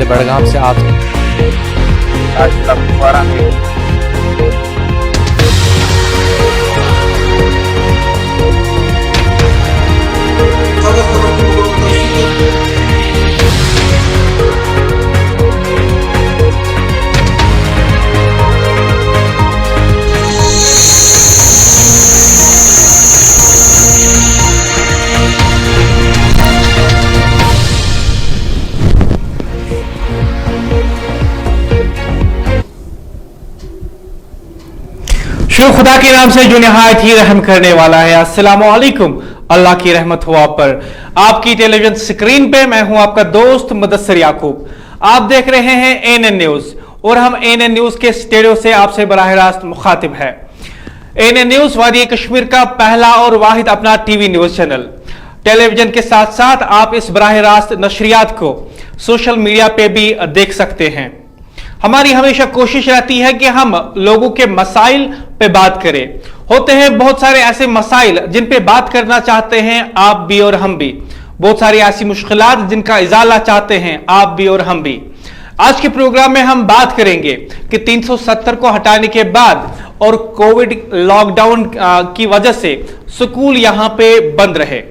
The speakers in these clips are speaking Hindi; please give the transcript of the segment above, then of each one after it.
जिले बड़गाम से आप शुक्र खुदा के नाम से जो निहायत ही रहम करने वाला है। अस्सलामु अलैकुम, अल्लाह की रहमत हो आप पर। आपकी टेलीविजन स्क्रीन पे मैं हूं आपका दोस्त मुदस्सिर याकूब। आप देख रहे हैं एएनएन न्यूज और हम एएनएन न्यूज के स्टूडियो से आपसे बराह रास्त मुखातिब है। एएनएन न्यूज वादी कश्मीर का पहला और वाहिद अपना टीवी न्यूज चैनल। टेलीविजन के साथ साथ आप इस बराह रास्त नशरियात को सोशल मीडिया पे भी देख सकते हैं। हमारी हमेशा कोशिश रहती है कि हम लोगों के मसाइल पे बात करें। होते हैं बहुत सारे ऐसे मसाइल जिन पे बात करना चाहते हैं आप भी और हम भी, बहुत सारी ऐसी मुश्किलात जिनका इजाला चाहते हैं आप भी और हम भी। आज के प्रोग्राम में हम बात करेंगे कि 370 को हटाने के बाद और कोविड लॉकडाउन की वजह से स्कूल यहां पे बंद रहे।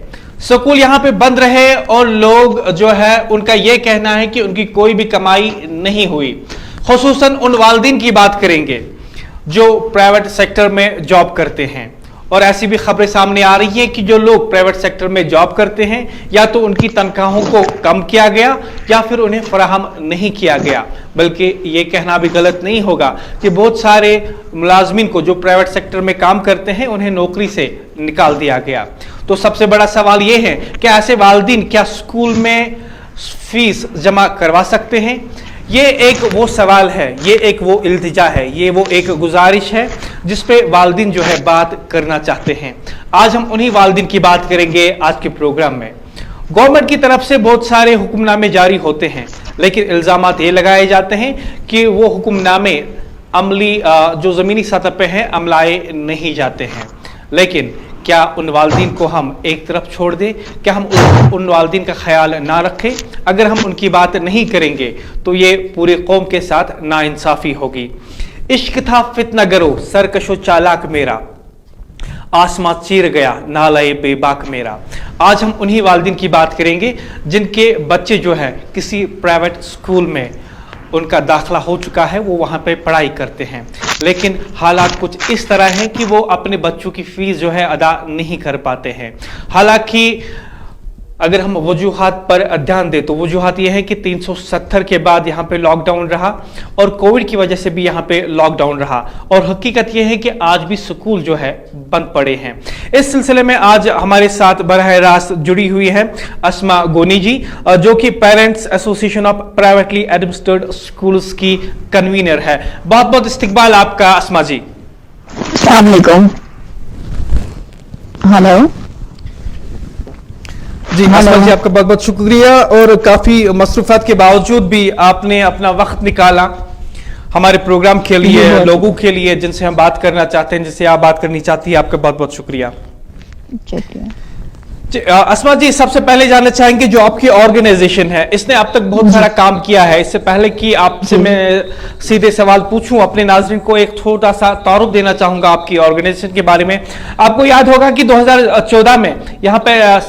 स्कूल यहां पे बंद रहे और लोग जो है उनका यह कहना है कि उनकी कोई भी कमाई नहीं हुई। खुसूसन उन वालिदीन की बात करेंगे जो प्राइवेट सेक्टर में जॉब करते हैं। और ऐसी भी खबरें सामने आ रही हैं कि जो लोग प्राइवेट सेक्टर में जॉब करते हैं या तो उनकी तनख्वाहों को कम किया गया या फिर उन्हें फराहम नहीं किया गया। बल्कि ये कहना भी गलत नहीं होगा कि बहुत सारे मुलाजमीन को जो प्राइवेट सेक्टर में काम करते हैं उन्हें नौकरी से निकाल दिया गया। तो सबसे बड़ा सवाल ये है कि ऐसे वालिदीन क्या स्कूल में फीस जमा करवा सकते हैं? ये एक वो सवाल है, ये एक वो इल्तिजा है, ये वो एक गुजारिश है जिस पे वालिदीन जो है बात करना चाहते हैं। आज हम उन्हीं वालिदीन की बात करेंगे आज के प्रोग्राम में। गवर्नमेंट की तरफ से बहुत सारे हुक्मनामे जारी होते हैं, लेकिन इल्जामात ये लगाए जाते हैं कि वो हुक्मनामे अमली जो ज़मीनी सतह पे हैं अमलाए नहीं जाते हैं। लेकिन क्या उन वालिदीन को हम एक तरफ छोड़ दें? क्या हम उन वालिदीन का ख्याल ना रखें? अगर हम उनकी बात नहीं करेंगे तो ये पूरी कौम के साथ नाइंसाफी होगी। इश्क था फितना गरो सरकशो चालाक मेरा, आसमां चीर गया नालाए बेबाक मेरा। आज हम उन्हीं वालिदीन की बात करेंगे जिनके बच्चे जो है किसी प्राइवेट स्कूल में उनका दाखिला हो चुका है, वो वहाँ पे पढ़ाई करते हैं, लेकिन हालात कुछ इस तरह हैं कि वो अपने बच्चों की फीस जो है अदा नहीं कर पाते हैं। हालांकि अगर हम वजूहात पर ध्यान दें तो वजूहात ये है कि 370 के बाद यहाँ पे लॉकडाउन रहा और कोविड की वजह से भी यहाँ पे लॉकडाउन रहा और हकीकत ये है कि आज भी स्कूल जो है बंद पड़े हैं। इस सिलसिले में आज हमारे साथ बराह रास्त जुड़ी हुई है अस्मा गोनी जी, जो कि parents association of privately administrated schools की कन्वीनर है। बहुत बहुत इस्तकबाल आपका अस्मा जी। अस्सलाम वालेकुम। हेलो जी अस्मा जी, आपका बहुत बहुत शुक्रिया और काफी मसरूफात के बावजूद भी आपने अपना वक्त निकाला हमारे प्रोग्राम के लिए, लोगों के लिए जिनसे हम बात करना चाहते हैं, जिससे आप बात करनी चाहती है। आपका बहुत बहुत शुक्रिया। अस्मा जी, सबसे पहले जानना चाहेंगे जो आपकी ऑर्गेनाइजेशन है इसने अब तक बहुत सारा काम किया है। इससे पहले कि आपसे मैं सीधे सवाल पूछूं, अपने नाज़रीन को एक छोटा सा तारुफ देना चाहूंगा आपकी ऑर्गेनाइजेशन के बारे में। आपको याद होगा कि 2014 में यहाँ पे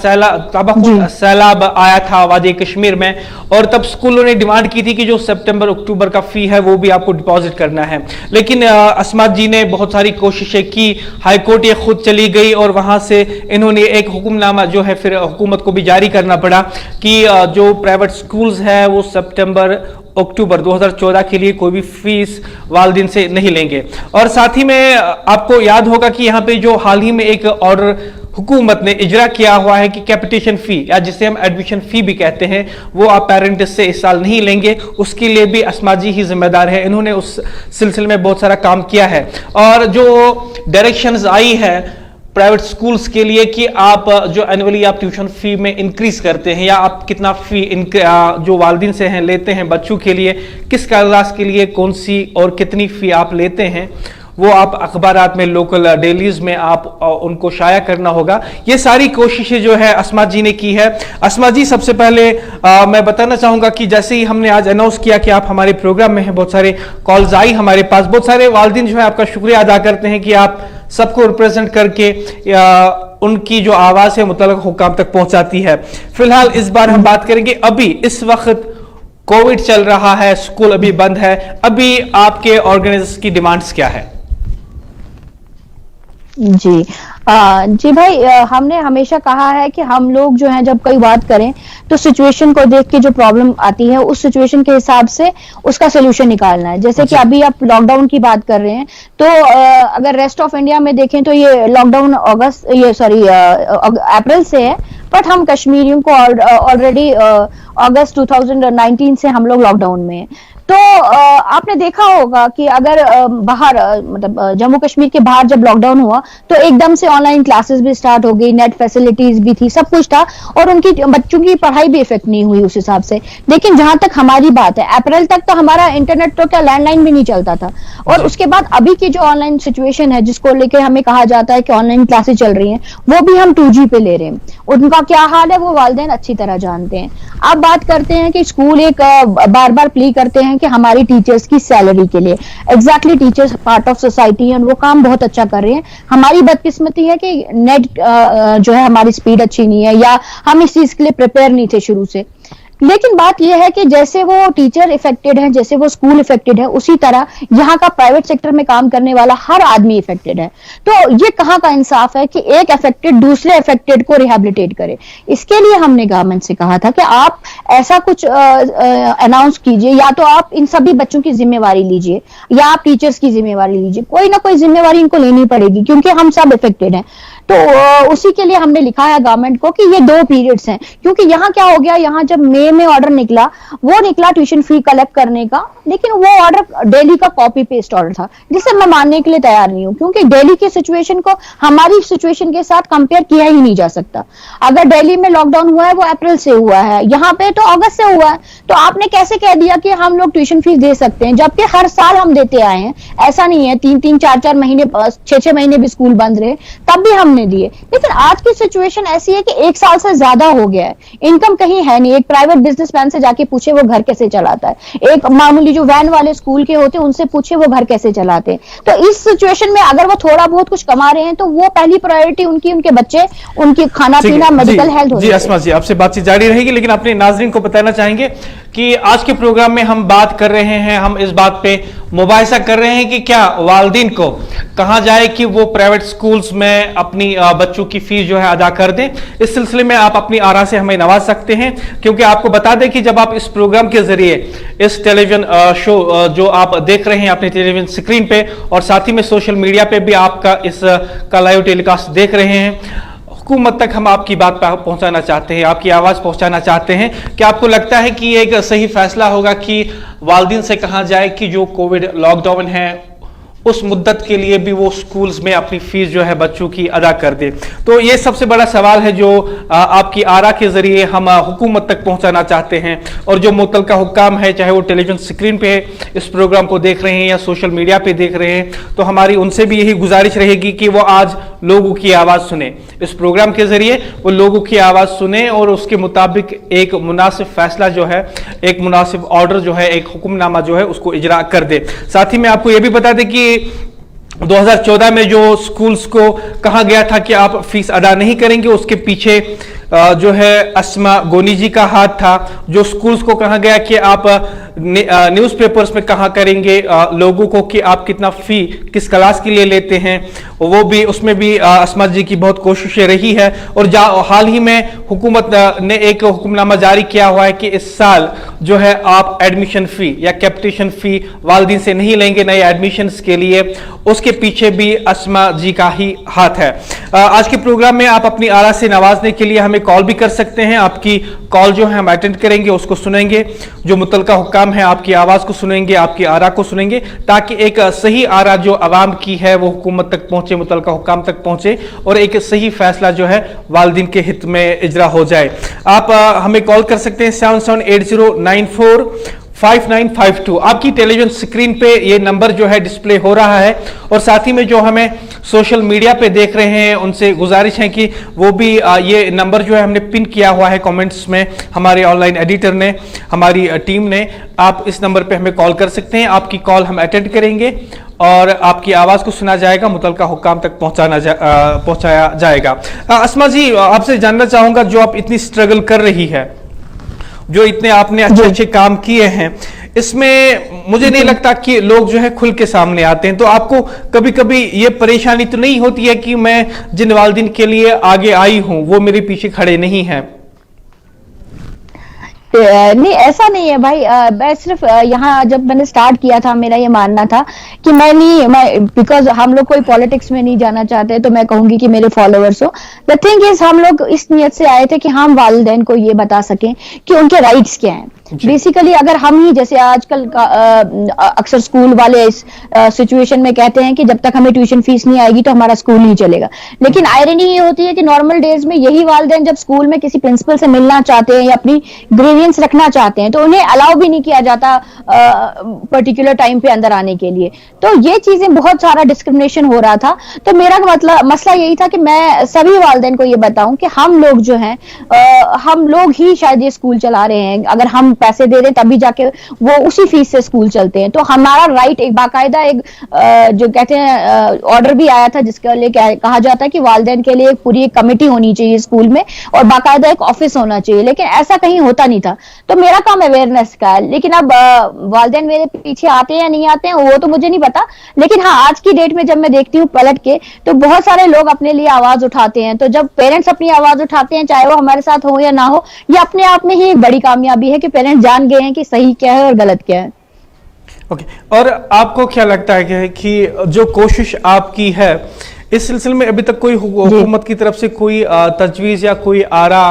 सैलाब आया था वादी कश्मीर में और तब स्कूलों ने डिमांड की थी कि जो सितंबर अक्टूबर का फी है वो भी आपको डिपॉजिट करना है। लेकिन अस्मा जी ने बहुत सारी कोशिशें की, हाईकोर्ट ये खुद चली गई और वहां से इन्होंने एक हुक्मनामा जो है फिर हुकूमत को भी जारी करना पड़ा कि जो प्राइवेट स्कूल्स है वो सितंबर अक्टूबर 2014 के लिए कोई भी फीस वालिदीन से नहीं लेंगे। और साथ ही में आपको याद होगा कि यहाँ पे जो हाल ही में एक ऑर्डर हुकूमत ने इजरा किया हुआ है कि कैपिटेशन फी या जिसे हम एडमिशन फी भी कहते हैं वो आप पेरेंट्स से इस साल नहीं लेंगे, उसके लिए भी अस्मा जी ही जिम्मेदार है। इन्होंने उस सिलसिले में बहुत सारा काम किया है और जो डायरेक्शंस आई है प्राइवेट स्कूल्स के लिए कि आप जो एनुअली आप ट्यूशन फी में इंक्रीज करते हैं या आप कितना फी जो वालिदीन से हैं लेते हैं बच्चों के लिए, किस क्लास के लिए कौन सी और कितनी फी आप लेते हैं, वो आप अखबारात में, लोकल डेलीज में आप उनको शाया करना होगा। ये सारी कोशिशें जो है अस्मा जी ने की है। अस्मा जी, सबसे पहले मैं बताना चाहूंगा कि जैसे ही हमने आज अनाउंस किया कि आप हमारे प्रोग्राम में हैं, बहुत सारे कॉल्स आई हमारे पास, बहुत सारे वालिदैन जो है आपका शुक्रिया अदा करते हैं कि आप सबको रिप्रेजेंट करके उनकी जो आवाज है मुतल्लिक़ हुक्काम तक पहुंचाती है। फिलहाल इस बार हम बात करेंगे, अभी इस वक्त कोविड चल रहा है, स्कूल अभी बंद है, अभी आपके ऑर्गेनाइजर्स की डिमांड्स क्या है? जी जी भाई, हमने हमेशा कहा है कि हम लोग जो है जब कोई बात करें तो सिचुएशन को देख के जो प्रॉब्लम आती है उस सिचुएशन के हिसाब से उसका सोल्यूशन निकालना है। जैसे कि अभी आप लॉकडाउन की बात कर रहे हैं, तो अगर रेस्ट ऑफ इंडिया में देखें तो ये लॉकडाउन अप्रैल से है, बट हम कश्मीरियों को ऑलरेडी अगस्त 2019 से हम लोग लॉकडाउन में हैं। तो आपने देखा होगा कि अगर बाहर मतलब जम्मू कश्मीर के बाहर जब लॉकडाउन हुआ तो एकदम से ऑनलाइन क्लासेस भी स्टार्ट हो गई, नेट फैसिलिटीज भी थी, सब कुछ था, और उनकी बच्चों की पढ़ाई भी इफेक्ट नहीं हुई उस हिसाब से। लेकिन जहां तक हमारी बात है, अप्रैल तक तो हमारा इंटरनेट तो क्या लैंडलाइन भी नहीं चलता था, और उसके बाद अभी की जो ऑनलाइन सिचुएशन है जिसको लेकर हमें कहा जाता है कि ऑनलाइन क्लासेस चल रही हैं, वो भी हम 2G पे ले रहे हैं। उनका क्या हाल है वो वालिदैन अच्छी तरह जानते हैं। अब बात करते हैं कि स्कूल एक बार बार प्ली करते हैं कि हमारी टीचर्स की सैलरी के लिए, exactly teachers part of society है, वो काम बहुत अच्छा कर रहे हैं। हमारी बदकिस्मती है कि नेट जो है हमारी स्पीड अच्छी नहीं है, या हम इस चीज के लिए प्रिपेयर नहीं थे शुरू से। लेकिन बात यह है कि जैसे वो टीचर इफेक्टेड है, जैसे वो स्कूल इफेक्टेड है, उसी तरह यहाँ का प्राइवेट सेक्टर में काम करने वाला हर आदमी इफेक्टेड है। तो ये कहाँ का इंसाफ है कि एक इफेक्टेड दूसरे इफेक्टेड को रिहेबिलिटेट करे? इसके लिए हमने गवर्नमेंट से कहा था कि आप ऐसा कुछ अनाउंस कीजिए, या तो आप इन सभी बच्चों की जिम्मेवारी लीजिए या आप टीचर्स की जिम्मेवारी लीजिए, कोई ना कोई जिम्मेवारी इनको लेनी पड़ेगी क्योंकि हम सब इफेक्टेड हैं। तो उसी के लिए हमने लिखा है गवर्नमेंट को कि ये 2 पीरियड्स हैं, क्योंकि यहाँ क्या हो गया, यहाँ जब मई में ऑर्डर निकला, वो निकला ट्यूशन फी कलेक्ट करने का, लेकिन वो ऑर्डर दिल्ली का कॉपी पेस्ट ऑर्डर था, जिसे मैं मानने के लिए तैयार नहीं हूँ, क्योंकि दिल्ली की सिचुएशन को हमारी सिचुएशन के साथ कंपेयर किया ही नहीं जा सकता। अगर दिल्ली में लॉकडाउन हुआ है वो अप्रैल से हुआ है, यहाँ पे तो अगस्त से हुआ है, तो आपने कैसे कह दिया कि हम लोग ट्यूशन फीस दे सकते हैं, जबकि हर साल हम देते आए हैं। ऐसा नहीं है 3-3, 4-4 महीने, 6-6 महीने भी स्कूल बंद रहे तब भी हमने दिए। लेकिन आज की सिचुएशन ऐसी है कि 1 साल से ज्यादा हो गया है, इनकम कहीं है नहीं। एक प्राइवेट बिजनेसमैन से जाके पूछे वो घर कैसे चलाता है, एक मामूली जो वैन वाले स्कूल के होते हैं उनसे पूछे वो घर कैसे चलाते हैं। तो इस सिचुएशन में अगर वो थोड़ा बहुत कुछ कमा रहे हैं तो वो पहली प्रायोरिटी उनकी, उनके बच्चे, उनकी खाना पीना, मेडिकल हेल्थ। जी अस्मा जी, आपसे बातचीत जारी रहेगी, लेकिन अपने नाज़रीन को बताना चाहेंगे कि आज के प्रोग्राम में हम बात कर रहे हैं, हम इस बात पे मुबाहिसा कर रहे हैं कि क्या वालिदैन को कहा जाए कि वो प्राइवेट स्कूल्स में अपनी बच्चों की फीस जो है अदा कर दें। इस सिलसिले में आप अपनी आरा से हमें नवाज सकते हैं, क्योंकि आपको बता दें कि जब आप इस प्रोग्राम के जरिए इस टेलीविजन शो जो आप देख रहे हैं अपने टेलीविजन स्क्रीन पे, और साथ ही में सोशल मीडिया पे भी आपका इस का लाइव टेलीकास्ट देख रहे हैं, हुकूमत तक हम आपकी बात पहुंचाना चाहते हैं, आपकी आवाज पहुंचाना चाहते हैं कि आपको लगता है कि एक सही फैसला होगा कि वालिदैन से कहा जाए कि जो कोविड लॉकडाउन है उस मुद्दत के लिए भी वो स्कूल्स में अपनी फीस जो है बच्चों की अदा कर दे? तो ये सबसे बड़ा सवाल है जो आपकी आरा के जरिए हम हुकूमत तक पहुंचाना चाहते हैं। और जो मुतल्लिका हुक्काम है, चाहे वो टेलीविजन स्क्रीन पे इस प्रोग्राम को देख रहे हैं या सोशल मीडिया पे देख रहे हैं, तो हमारी उनसे भी यही गुजारिश रहेगी कि वो आज लोगों की आवाज़ सुने, इस प्रोग्राम के जरिए वो लोगों की आवाज़ सुने और उसके मुताबिक एक मुनासिब फैसला जो है, एक मुनासिब ऑर्डर जो है, एक हुक्मनामा जो है उसको इजरा कर दे। साथ ही में आपको ये भी बता दें कि 2014 में जो स्कूल्स को कहा गया था कि आप फीस अदा नहीं करेंगे, उसके पीछे जो है अस्मा गोनी जी का हाथ था। जो स्कूल्स को कहा गया कि आप न्यूज़पेपर्स में कहा करेंगे लोगों को कि आप कितना फी किस क्लास के लिए लेते हैं, वो भी, उसमें भी अस्मा जी की बहुत कोशिशें रही है। और हाल ही में हुकूमत ने एक हुक्मनामा जारी किया हुआ है कि इस साल जो है आप एडमिशन फी या कैपिटेशन फी वालिदैन से नहीं लेंगे नए एडमिशन्स के लिए, उसके पीछे भी अस्मा जी का ही हाथ है। आज के प्रोग्राम में आप अपनी आरा से नवाजने के लिए हमें कॉल भी कर सकते हैं। आपकी कॉल जो है हम अटेंड करेंगे, उसको सुनेंगे, जो मुतल्लिका हुक्काम है आपकी आवाज को सुनेंगे, आपकी आरा को सुनेंगे, ताकि एक सही आरा जो आवाम की है वो हुकूमत तक पहुंचे, मुतल्लिका हुक्काम तक पहुंचे और एक सही फैसला जो है वालिदैन के हित में इजरा हो जाए। आप हमें कॉल कर सकते हैं 778094 5952। आपकी टेलीविजन स्क्रीन पे ये नंबर जो है डिस्प्ले हो रहा है, और साथ ही में जो हमें सोशल मीडिया पे देख रहे हैं उनसे गुजारिश है कि वो भी ये नंबर जो है हमने पिन किया हुआ है कमेंट्स में, हमारे ऑनलाइन एडिटर ने, हमारी टीम ने। आप इस नंबर पे हमें कॉल कर सकते हैं, आपकी कॉल हम अटेंड करेंगे और आपकी आवाज़ को सुना जाएगा, मुतलका हुक्काम तक पहुंचाया जाएगा। अस्मा जी, आपसे जानना चाहूँगा, जो आप इतनी स्ट्रगल कर रही है, जो इतने आपने अच्छे अच्छे काम किए हैं, इसमें मुझे नहीं लगता कि लोग जो है खुल के सामने आते हैं, तो आपको कभी कभी ये परेशानी तो नहीं होती है कि मैं जिन वालिदैन के लिए आगे आई हूं वो मेरे पीछे खड़े नहीं हैं? नहीं, ऐसा नहीं है भाई। मैं सिर्फ यहाँ जब मैंने स्टार्ट किया था, मेरा ये मानना था कि मैं बिकॉज हम लोग कोई पॉलिटिक्स में नहीं जाना चाहते, तो मैं कहूंगी कि मेरे फॉलोअर्स हो। द थिंग इज, हम लोग इस नियत से आए थे कि हम वालिदैन को ये बता सकें कि उनके राइट्स क्या हैं। बेसिकली अगर हम ही, जैसे आजकल का अक्सर स्कूल वाले इस सिचुएशन में कहते हैं कि जब तक हमें ट्यूशन फीस नहीं आएगी तो हमारा स्कूल नहीं चलेगा, लेकिन आयरनी ये होती है कि नॉर्मल डेज में यही वालिदैन जब स्कूल में किसी प्रिंसिपल से मिलना चाहते हैं या अपनी ग्रीवियंस रखना चाहते हैं तो उन्हें अलाउ भी नहीं किया जाता पर्टिकुलर टाइम पे अंदर आने के लिए। तो ये चीजें, बहुत सारा डिस्क्रिमिनेशन हो रहा था। तो मेरा मसला यही था कि मैं सभी वालिदैन को ये बताऊं कि हम लोग जो हैं, हम लोग ही शायद ये स्कूल चला रहे हैं। अगर हम पैसे दे रहे हैं तभी जाके वो उसी फीस से स्कूल चलते हैं। तो हमारा राइट, एक बाकायदा एक जो कहते हैं ऑर्डर भी आया था जिसके लिए कहा जाता है कि वालिदैन के लिए एक पूरी एक कमेटी होनी चाहिए स्कूल में और बाकायदा एक ऑफिस होना चाहिए, लेकिन ऐसा कहीं होता नहीं था। तो मेरा काम अवेयरनेस का है, लेकिन अब वालिदैन मेरे पीछे आते हैं या नहीं आते हैं वो तो मुझे नहीं पता, लेकिन हाँ, आज की डेट में जब मैं देखती हूँ पलट के, तो बहुत सारे लोग अपने लिए आवाज उठाते हैं। तो जब पेरेंट्स अपनी आवाज उठाते हैं, चाहे वो हमारे साथ हो या ना हो, ये अपने आप में ही एक बड़ी कामयाबी है कि पेरेंट्स जान गए हैं कि सही क्या है और गलत क्या है। ओके, और आपको क्या लगता है कि जो कोशिश आपकी है इस सिलसिले में अभी तक कोई हुकूमत की तरफ से कोई तजवीज़ या कोई आरा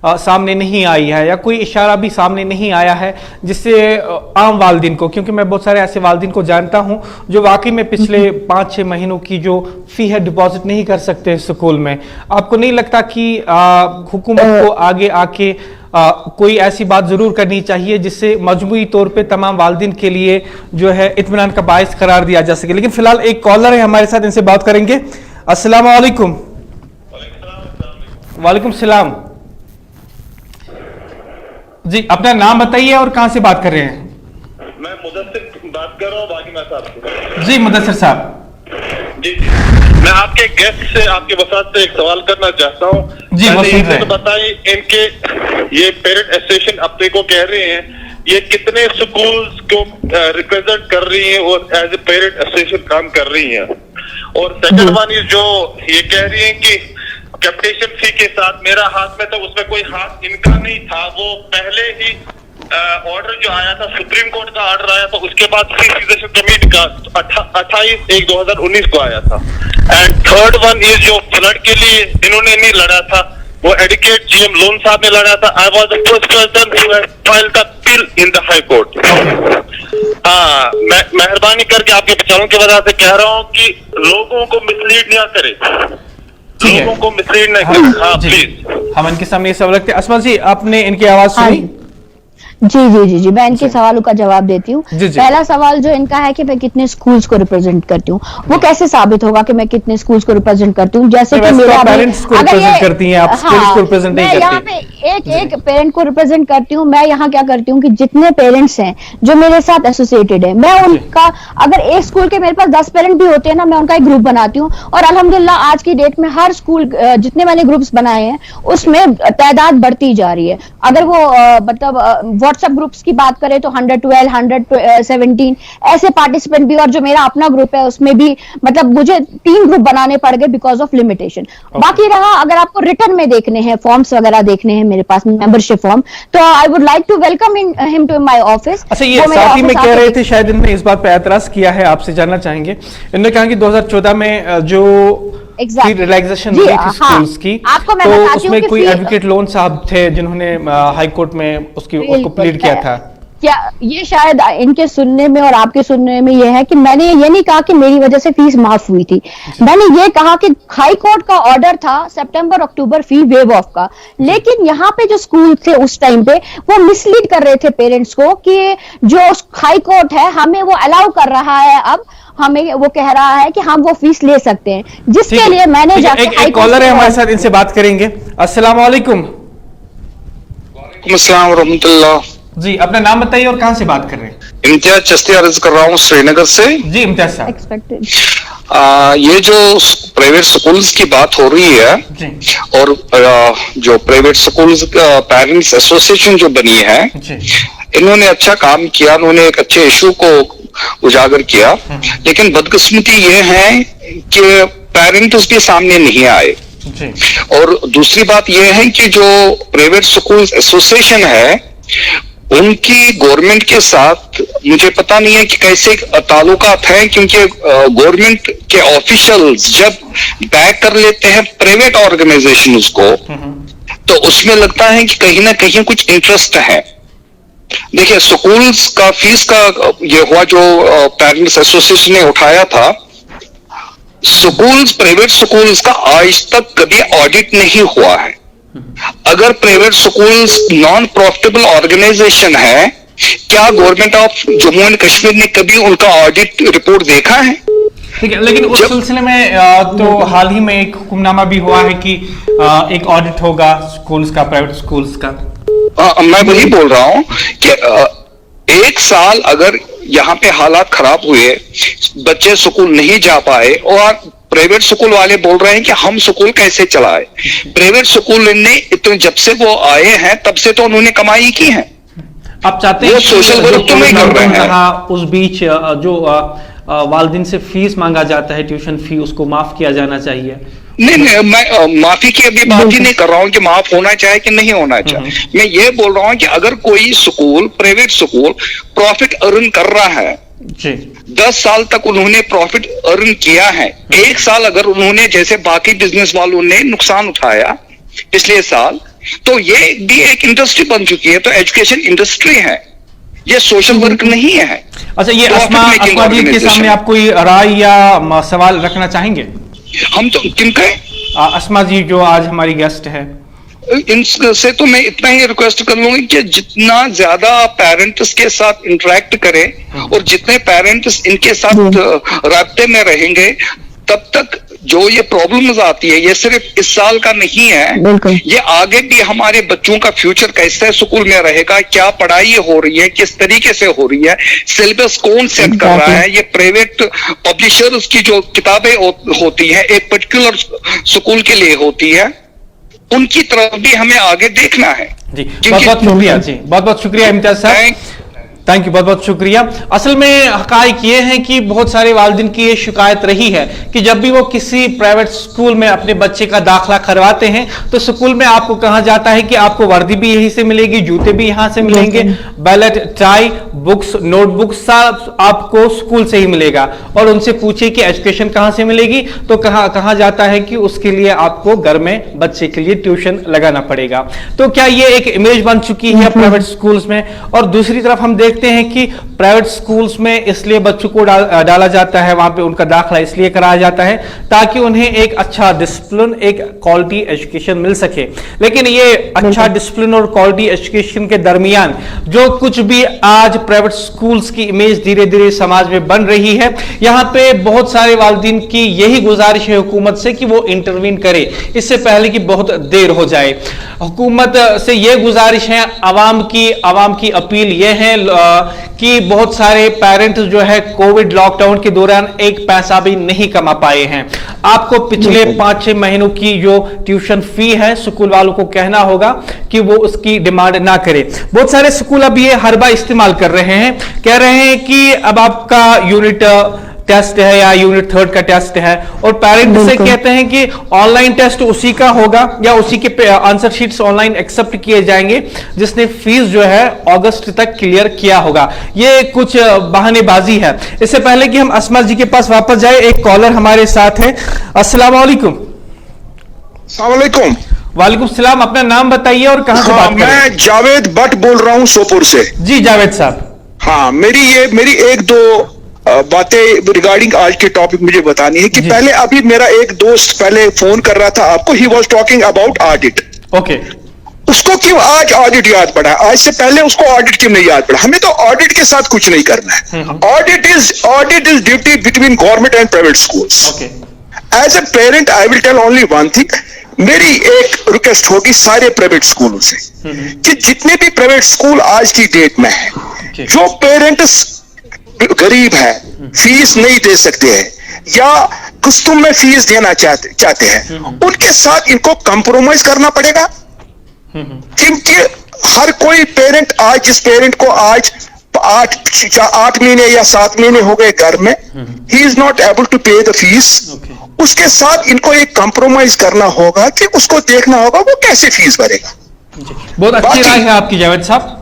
सामने नहीं आई है, या कोई इशारा भी सामने नहीं आया है जिससे आम वालिदैन को, क्योंकि मैं बहुत सारे ऐसे वालिदैन को जानता हूं जो वाकई में पिछले 5-6 महीनों की जो फी है डिपॉजिट नहीं कर सकते स्कूल में। आपको नहीं लगता कि हुकूमत को आगे आके कोई ऐसी बात जरूर करनी चाहिए जिससे मजमूई तौर पे तमाम वालिदैन के लिए जो है इत्मीनान का बायस करार दिया जा सके? लेकिन फिलहाल एक कॉलर है हमारे साथ, इनसे बात करेंगे। अस्सलाम वालेकुम। वालेकुम सलाम जी, अपना नाम बताइए और कहां से बात कर रहे हैं? मैं मुदस्सिर बात कर रहा हूँ, बाकी मैं साहब जी मुदस्सिर साहब। जी, मैं आपके गेस्ट से, आपके वसात से एक सवाल करना चाहता हूँ जी। इनसे तो बताइए, इनके ये पेरेंट एसोसिएशन अपने को कह रहे हैं, ये कितने स्कूल्स को रिप्रेजेंट कर रही हैं और एज ए पेरेंट एसोसिएशन काम कर रही हैं? और सेकंड वन इज, जो ये कह रही हैं कि कैपिटेशन फी के साथ मेरा हाथ में था, उसमें कोई हाथ इनका नहीं था। वो पहले ही ऑर्डर जो आया था, सुप्रीम कोर्ट का ऑर्डर आया था, उसके बाद फी सीजेशन कमेटी का 28/1/2019 को आया था। एंड थर्ड वन इज, जो फ्लड के लिए इन्होंने नहीं लड़ा था, वो एडवोकेट GM लोन साहब ने लड़ा था। I was the first person who had filed the bill in the high court. हाँ, मैं मेहरबानी करके आपके विचारों की वजह से कह रहा हूँ कि लोगों को मिसलीड ना करे, लोगों को मिसलीड नहीं करें। हाँ प्लीज, हम इनके सामने ये सवाल रखते हैं। अस्मा जी, आपने इनकी आवाज सुनी? जी जी जी जी, मैं इनके सवालों का जवाब देती हूँ। पहला सवाल जो इनका है कि मैं कितने स्कूल्स को रिप्रेजेंट करती हूँ, वो कैसे साबित होगा कि मैं कितने स्कूल्स को रिप्रेजेंट करती हूँ? जैसे कि मेरा पेरेंट्स को रिप्रेजेंट करती हैं आप, स्कूल्स को रिप्रेजेंट नहीं करती। यहाँ पे एक पेरेंट को रिप्रेजेंट करती हूँ। मैं यहाँ क्या करती हूँ कि जितने पेरेंट्स हैं जो मेरे साथ एसोसिएटेड है, मैं उनका, अगर एक स्कूल के मेरे पास 10 पेरेंट भी होते हैं ना, मैं उनका एक ग्रुप बनाती हूँ। और अल्हम्दुलिल्लाह आज की डेट में हर स्कूल, जितने मैंने ग्रुप्स बनाए हैं उसमें तादाद बढ़ती जा रही है। अगर वो मतलब व्हाट्सएप ग्रुप्स की बात करें तो 112, 117 ऐसे पार्टिसिपेंट भी, और जो मेरा अपना ग्रुप है उसमें भी मतलब मुझे 3 ग्रुप बनाने पड़ गए बिकॉज ऑफ लिमिटेशन। बाकी रहा, अगर आपको रिटर्न में देखने हैं, फॉर्म्स वगैरह देखने हैं मेरे पास, मेंबरशिप फॉर्म, तो I would like to welcome him to my office. अच्छा, ये साथ ही में कह रहे थे, शायद इन्होंने इस बात पर एतराज किया है, आपसे जानना चाहेंगे। इन्होंने कहा कि 2014 में जो रिलैक्सेशन हुई थी स्कूल्स की, तो उसमें कोई एडवोकेट लोन साहब थे जिन्होंने हाई कोर्ट में उसको प्लीड किया था। क्या ये शायद इनके सुनने में और आपके सुनने में ये है कि मैंने ये नहीं कहा कि मेरी वजह से फीस माफ हुई थी, मैंने ये कहा कि हाई कोर्ट का ऑर्डर था सितंबर अक्टूबर फी वेव ऑफ का, लेकिन यहाँ पे जो स्कूल थे उस टाइम पे वो मिसलीड कर रहे थे पेरेंट्स को कि जो हाई कोर्ट है हमें वो अलाउ कर रहा है, अब हमें वो कह रहा है कि हम वो फीस ले सकते हैं, जिसके लिए मैंने एक कॉलर है हमारे साथ, इनसे बात करेंगे। अस्सलाम वालेकुम। अस्सलाम रहमतुल्लाह। जी, अपना नाम बताइए और कहां से बात कर रहे हैं? इम्तियाज चिश्ती अर्ज कर रहा हूँ श्रीनगर से। जी इम्तियाज साहब। एक्सपेक्टेड ये जो प्राइवेट स्कूल्स की बात हो रही है जी। और जो प्राइवेट स्कूल्स पेरेंट्स एसोसिएशन जो बनी है जी। इन्होंने अच्छा काम किया, उन्होंने एक अच्छे इशू को उजागर किया, लेकिन बदकिस्मती ये है कि पेरेंट्स भी सामने नहीं आए जी। और दूसरी बात यह है कि जो प्राइवेट स्कूल एसोसिएशन है उनकी गवर्नमेंट के साथ मुझे पता नहीं है कि कैसे ताल्लुकात हैं, क्योंकि गवर्नमेंट के ऑफिशियल्स जब बैक कर लेते हैं प्राइवेट ऑर्गेनाइजेशन को तो उसमें लगता है कि कहीं ना कहीं कुछ इंटरेस्ट है। देखिए स्कूल्स का फीस का ये हुआ जो पेरेंट्स एसोसिएशन ने उठाया था, स्कूल्स प्राइवेट स्कूल्स का आज तक कभी ऑडिट नहीं हुआ है। अगर private schools non profitable organisation है, क्या government of Jammu and Kashmir ने कभी उनका ऑडिट रिपोर्ट देखा है? ठीक है, लेकिन उस सिलसिले में तो हाल ही में एक हुक्मनामा भी हुआ है कि एक ऑडिट होगा स्कूल्स का, प्राइवेट स्कूल्स का। मैं वही बोल रहा हूं कि एक साल अगर यहाँ पे हालात खराब हुए, बच्चे स्कूल नहीं जा पाए और प्राइवेट स्कूल वाले बोल रहे हैं कि हम स्कूल कैसे चलाए। प्राइवेट स्कूल ने इतने जब से वो आए हैं तब से तो उन्होंने कमाई की है। आप चाहते हैं वो सोशल वर्क तो नहीं कर रहे हैं। उस बीच जो वालिदिन से फीस मांगा जाता है, ट्यूशन फी, उसको माफ किया जाना चाहिए। नहीं, मैं माफी की अभी बात ही नहीं कर रहा हूं कि माफ होना चाहिए कि नहीं होना चाहिए। मैं ये बोल रहा हूं कि अगर कोई school private school profit earn कर रहा है जी, 10 साल तक उन्होंने प्रॉफिट अर्न किया है, एक साल अगर उन्होंने जैसे बाकी बिजनेस वालों ने नुकसान उठाया पिछले साल, तो ये भी एक इंडस्ट्री बन चुकी है। तो एजुकेशन इंडस्ट्री है, ये सोशल वर्क नहीं है। अच्छा, ये अस्मा जी के सामने आप कोई राय या सवाल रखना चाहेंगे? हम तो किनका अस्मा जी जो आज हमारी गेस्ट है, इनसे तो मैं इतना ही रिक्वेस्ट कर लूंगी कि जितना ज्यादा पेरेंट्स के साथ इंटरेक्ट करें और जितने पेरेंट्स इनके साथ राब्ते में रहेंगे, तब तक जो ये प्रॉब्लम्स आती है ये सिर्फ इस साल का नहीं है, ये आगे भी हमारे बच्चों का फ्यूचर कैसे स्कूल में रहेगा, क्या पढ़ाई हो रही है, किस तरीके से हो रही है, सिलेबस कौन सेट कर रहा है। ये प्राइवेट पब्लिशर्स की जो किताबें होती है एक पर्टिकुलर स्कूल के लिए होती है, उनकी तरफ भी हमें आगे देखना है। जी बहुत बहुत शुक्रिया। जी बहुत बहुत शुक्रिया इम्तियाज साहब, थैंक यू, बहुत बहुत शुक्रिया। असल में हकायक ये है कि बहुत सारे वालिदिन की ये शिकायत रही है कि जब भी वो किसी प्राइवेट स्कूल में अपने बच्चे का दाखिला करवाते हैं तो स्कूल में आपको कहा जाता है कि आपको वर्दी भी यहीं से मिलेगी, जूते भी यहां से मिलेंगे, बैलेट, टाई, बुक्स, नोटबुक सब आपको स्कूल से ही मिलेगा। और उनसे पूछे कि एजुकेशन कहां से मिलेगी तो कहा जाता है कि उसके लिए आपको घर में बच्चे के लिए ट्यूशन लगाना पड़ेगा। तो क्या ये एक इमेज बन चुकी है प्राइवेट स्कूल्स में? और दूसरी तरफ हम देखते हैं कि प्राइवेट स्कूल्स में इसलिए बच्चों को डाला जाता है, वहां पे उनका दाखिला इसलिए कराया जाता है ताकि उन्हें एक अच्छा डिसिप्लिन, एक क्वालिटी एजुकेशन मिल सके। लेकिन ये अच्छा डिसिप्लिन और क्वालिटी एजुकेशन के दरमियान जो कुछ भी आज प्राइवेट स्कूल्स की इमेज धीरे धीरे समाज में बन रही है, यहां पे बहुत सारे वालिदिन की यही गुजारिश है हुकूमत से कि वो इंटरवीन करे इससे पहले कि बहुत देर हो जाए। हुकूमत से यह गुजारिश है, आवाम की अपील यह है कि बहुत सारे पेरेंट्स जो है कोविड लॉकडाउन के दौरान एक पैसा भी नहीं कमा पाए हैं। आपको पिछले 5-6 महीनों की जो ट्यूशन फी है स्कूल वालों को कहना होगा कि वो उसकी डिमांड ना करे। बहुत सारे स्कूल अब ये हरबा इस्तेमाल कर रहे हैं, कह रहे हैं कि अब आपका यूनिट टेस्ट है या यूनिट 3 का टेस्ट है, और पेरेंट्स से कहते हैं कि ऑनलाइन टेस्ट उसी का होगा या उसी के आंसर शीट्स ऑनलाइन एक्सेप्ट किए जाएंगे जिसने फीस जो है अगस्त तक क्लियर किया होगा। ये कुछ बहानेबाजी है। इससे पहले कि हम अस्मा जी के पास वापस जाए, एक कॉलर हमारे साथ है। अस्सलाम वालेकुम। वालेकुम सलाम, अपना नाम बताइए और कहां से बात कर रहे हैं? मैं जावेद भट्ट बोल रहा हूं सोपुर से। जी जावेद साहब। हाँ, मेरी एक दो बातें रिगार्डिंग आज के टॉपिक मुझे बतानी है कि पहले अभी मेरा एक दोस्त पहले फोन कर रहा था आपको, he was talking about audit. Okay, उसको क्यों आज ऑडिट याद पड़ा? आज से पहले उसको ऑडिट क्यों नहीं याद पड़ा? हमें तो ऑडिट के साथ कुछ नहीं करना है। Audit is duty between government and private schools. As a parent I will tell only one thing, मेरी एक रिक्वेस्ट होगी सारे प्राइवेट स्कूलों से कि जितने भी प्राइवेट स्कूल आज की डेट में है, जो पेरेंट्स गरीब है, फीस नहीं दे सकते हैं या किस्तों में फीस देना चाहते हैं, उनके साथ इनको कंप्रोमाइज करना पड़ेगा। क्योंकि हर कोई पेरेंट आज, जिस पेरेंट को आज 8 महीने या 7 महीने हो गए घर में, he is not able to pay the fees, उसके साथ इनको एक कंप्रोमाइज करना होगा कि उसको देखना होगा वो कैसे फीस भरेगा। बहुत अच्छी राय है आपकी जावेद साहब।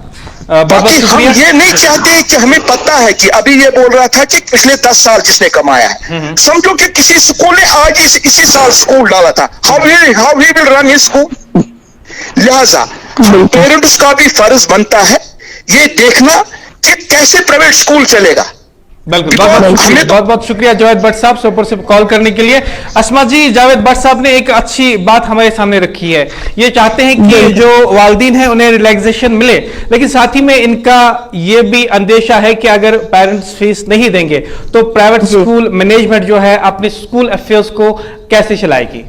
बाकी हम ये नहीं चाहते कि हमें पता है कि अभी ये बोल रहा था कि पिछले 10 साल जिसने कमाया है, समझो कि किसी स्कूल ने आज इसी साल स्कूल डाला था, how he will run his school. लिहाजा पेरेंट्स का भी फर्ज बनता है ये देखना कि कैसे प्राइवेट स्कूल चलेगा। बिल्कुल, बहुत बहुत शुक्रिया जावेद भट्ट साहब सोपुर से कॉल करने के लिए। अस्मा जी, जावेद भट्ट साहब ने एक अच्छी बात हमारे सामने रखी है। ये चाहते हैं कि जो वालिदीन हैं उन्हें रिलैक्सेशन मिले, लेकिन साथ ही में इनका ये भी अंदेशा है कि अगर पेरेंट्स फीस नहीं देंगे तो प्राइवेट स्कूल मैनेजमेंट जो है अपने स्कूल अफेयर्स को कैसे चलाएगी।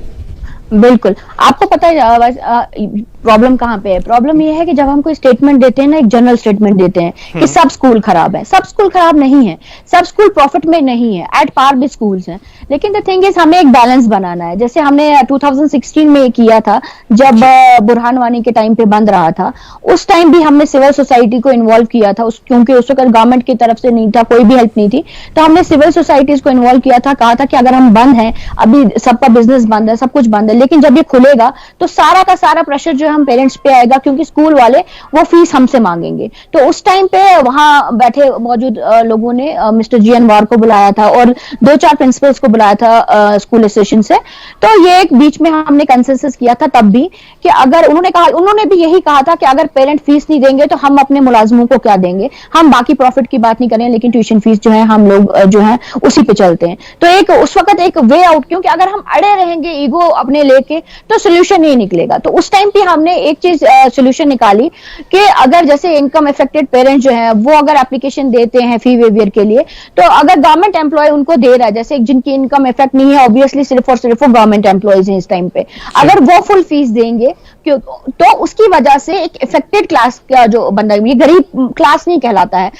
बिल्कुल, आपको पता है प्रॉब्लम कहाँ पे है? प्रॉब्लम ये है कि जब हम कोई स्टेटमेंट देते हैं ना, एक जनरल स्टेटमेंट देते हैं कि सब स्कूल खराब है। सब स्कूल खराब नहीं है, सब स्कूल प्रॉफिट में नहीं है, एट पार भी स्कूल्स हैं। लेकिन द थिंग इज हमें एक बैलेंस बनाना है। जैसे हमने 2016 में किया था जब बुरहान वानी के टाइम पे बंद रहा था, उस टाइम भी हमने सिविल सोसाइटी को इन्वॉल्व किया था, क्योंकि उस वक्त गवर्नमेंट की तरफ से नहीं था, कोई भी हेल्प नहीं थी, तो हमने सिविल सोसाइटीज को इन्वॉल्व किया था। कहा था कि अगर हम बंद हैं, अभी सबका बिजनेस बंद है, सब कुछ बंद है, लेकिन जब ये खुलेगा तो सारा का सारा प्रेशर जो है हम पेरेंट्स पे आएगा, क्योंकि स्कूल वाले वो फीस हमसे मांगेंगे। तो उस टाइम पे वहां बैठे मौजूद लोगों ने मिस्टर जी अनवार को बुलाया था और 2-4 प्रिंसिपल्स को बुलाया था स्कूल एसोसिएशन से। तो ये एक बीच में हमने कंसेंसस किया था तब भी कि अगर उन्होंने भी यही कहा था कि अगर पेरेंट फीस नहीं देंगे तो हम अपने मुलाजमों को क्या देंगे, हम बाकी प्रॉफिट की बात नहीं करें, लेकिन ट्यूशन फीस जो है हम लोग जो है उसी पे चलते हैं। तो एक उस वक्त एक वे आउट, क्योंकि अगर हम अड़े रहेंगे ईगो अपने लेके तो सोल्यूशन नहीं निकलेगा। तो उस टाइम पे हमने एक चीज सोल्यूशन निकाली कि अगर जैसे इनकम अफेक्टेड पेरेंट्स जो है वो अगर एप्लीकेशन देते हैं फी वेवियर के लिए, तो अगर गवर्नमेंट एम्प्लॉय उनको दे रहा है, जैसे जिनकी इनकम इफेक्ट नहीं है, ऑब्वियसली सिर्फ और सिर्फ वो गवर्नमेंट एम्प्लॉयज हैं इस टाइम पे, अगर वो फुल फीस देंगे तो उसकी वजह से एक इफेक्टेड क्लास का जो बंदा, ये गरीब क्लास नहीं कहलाता है,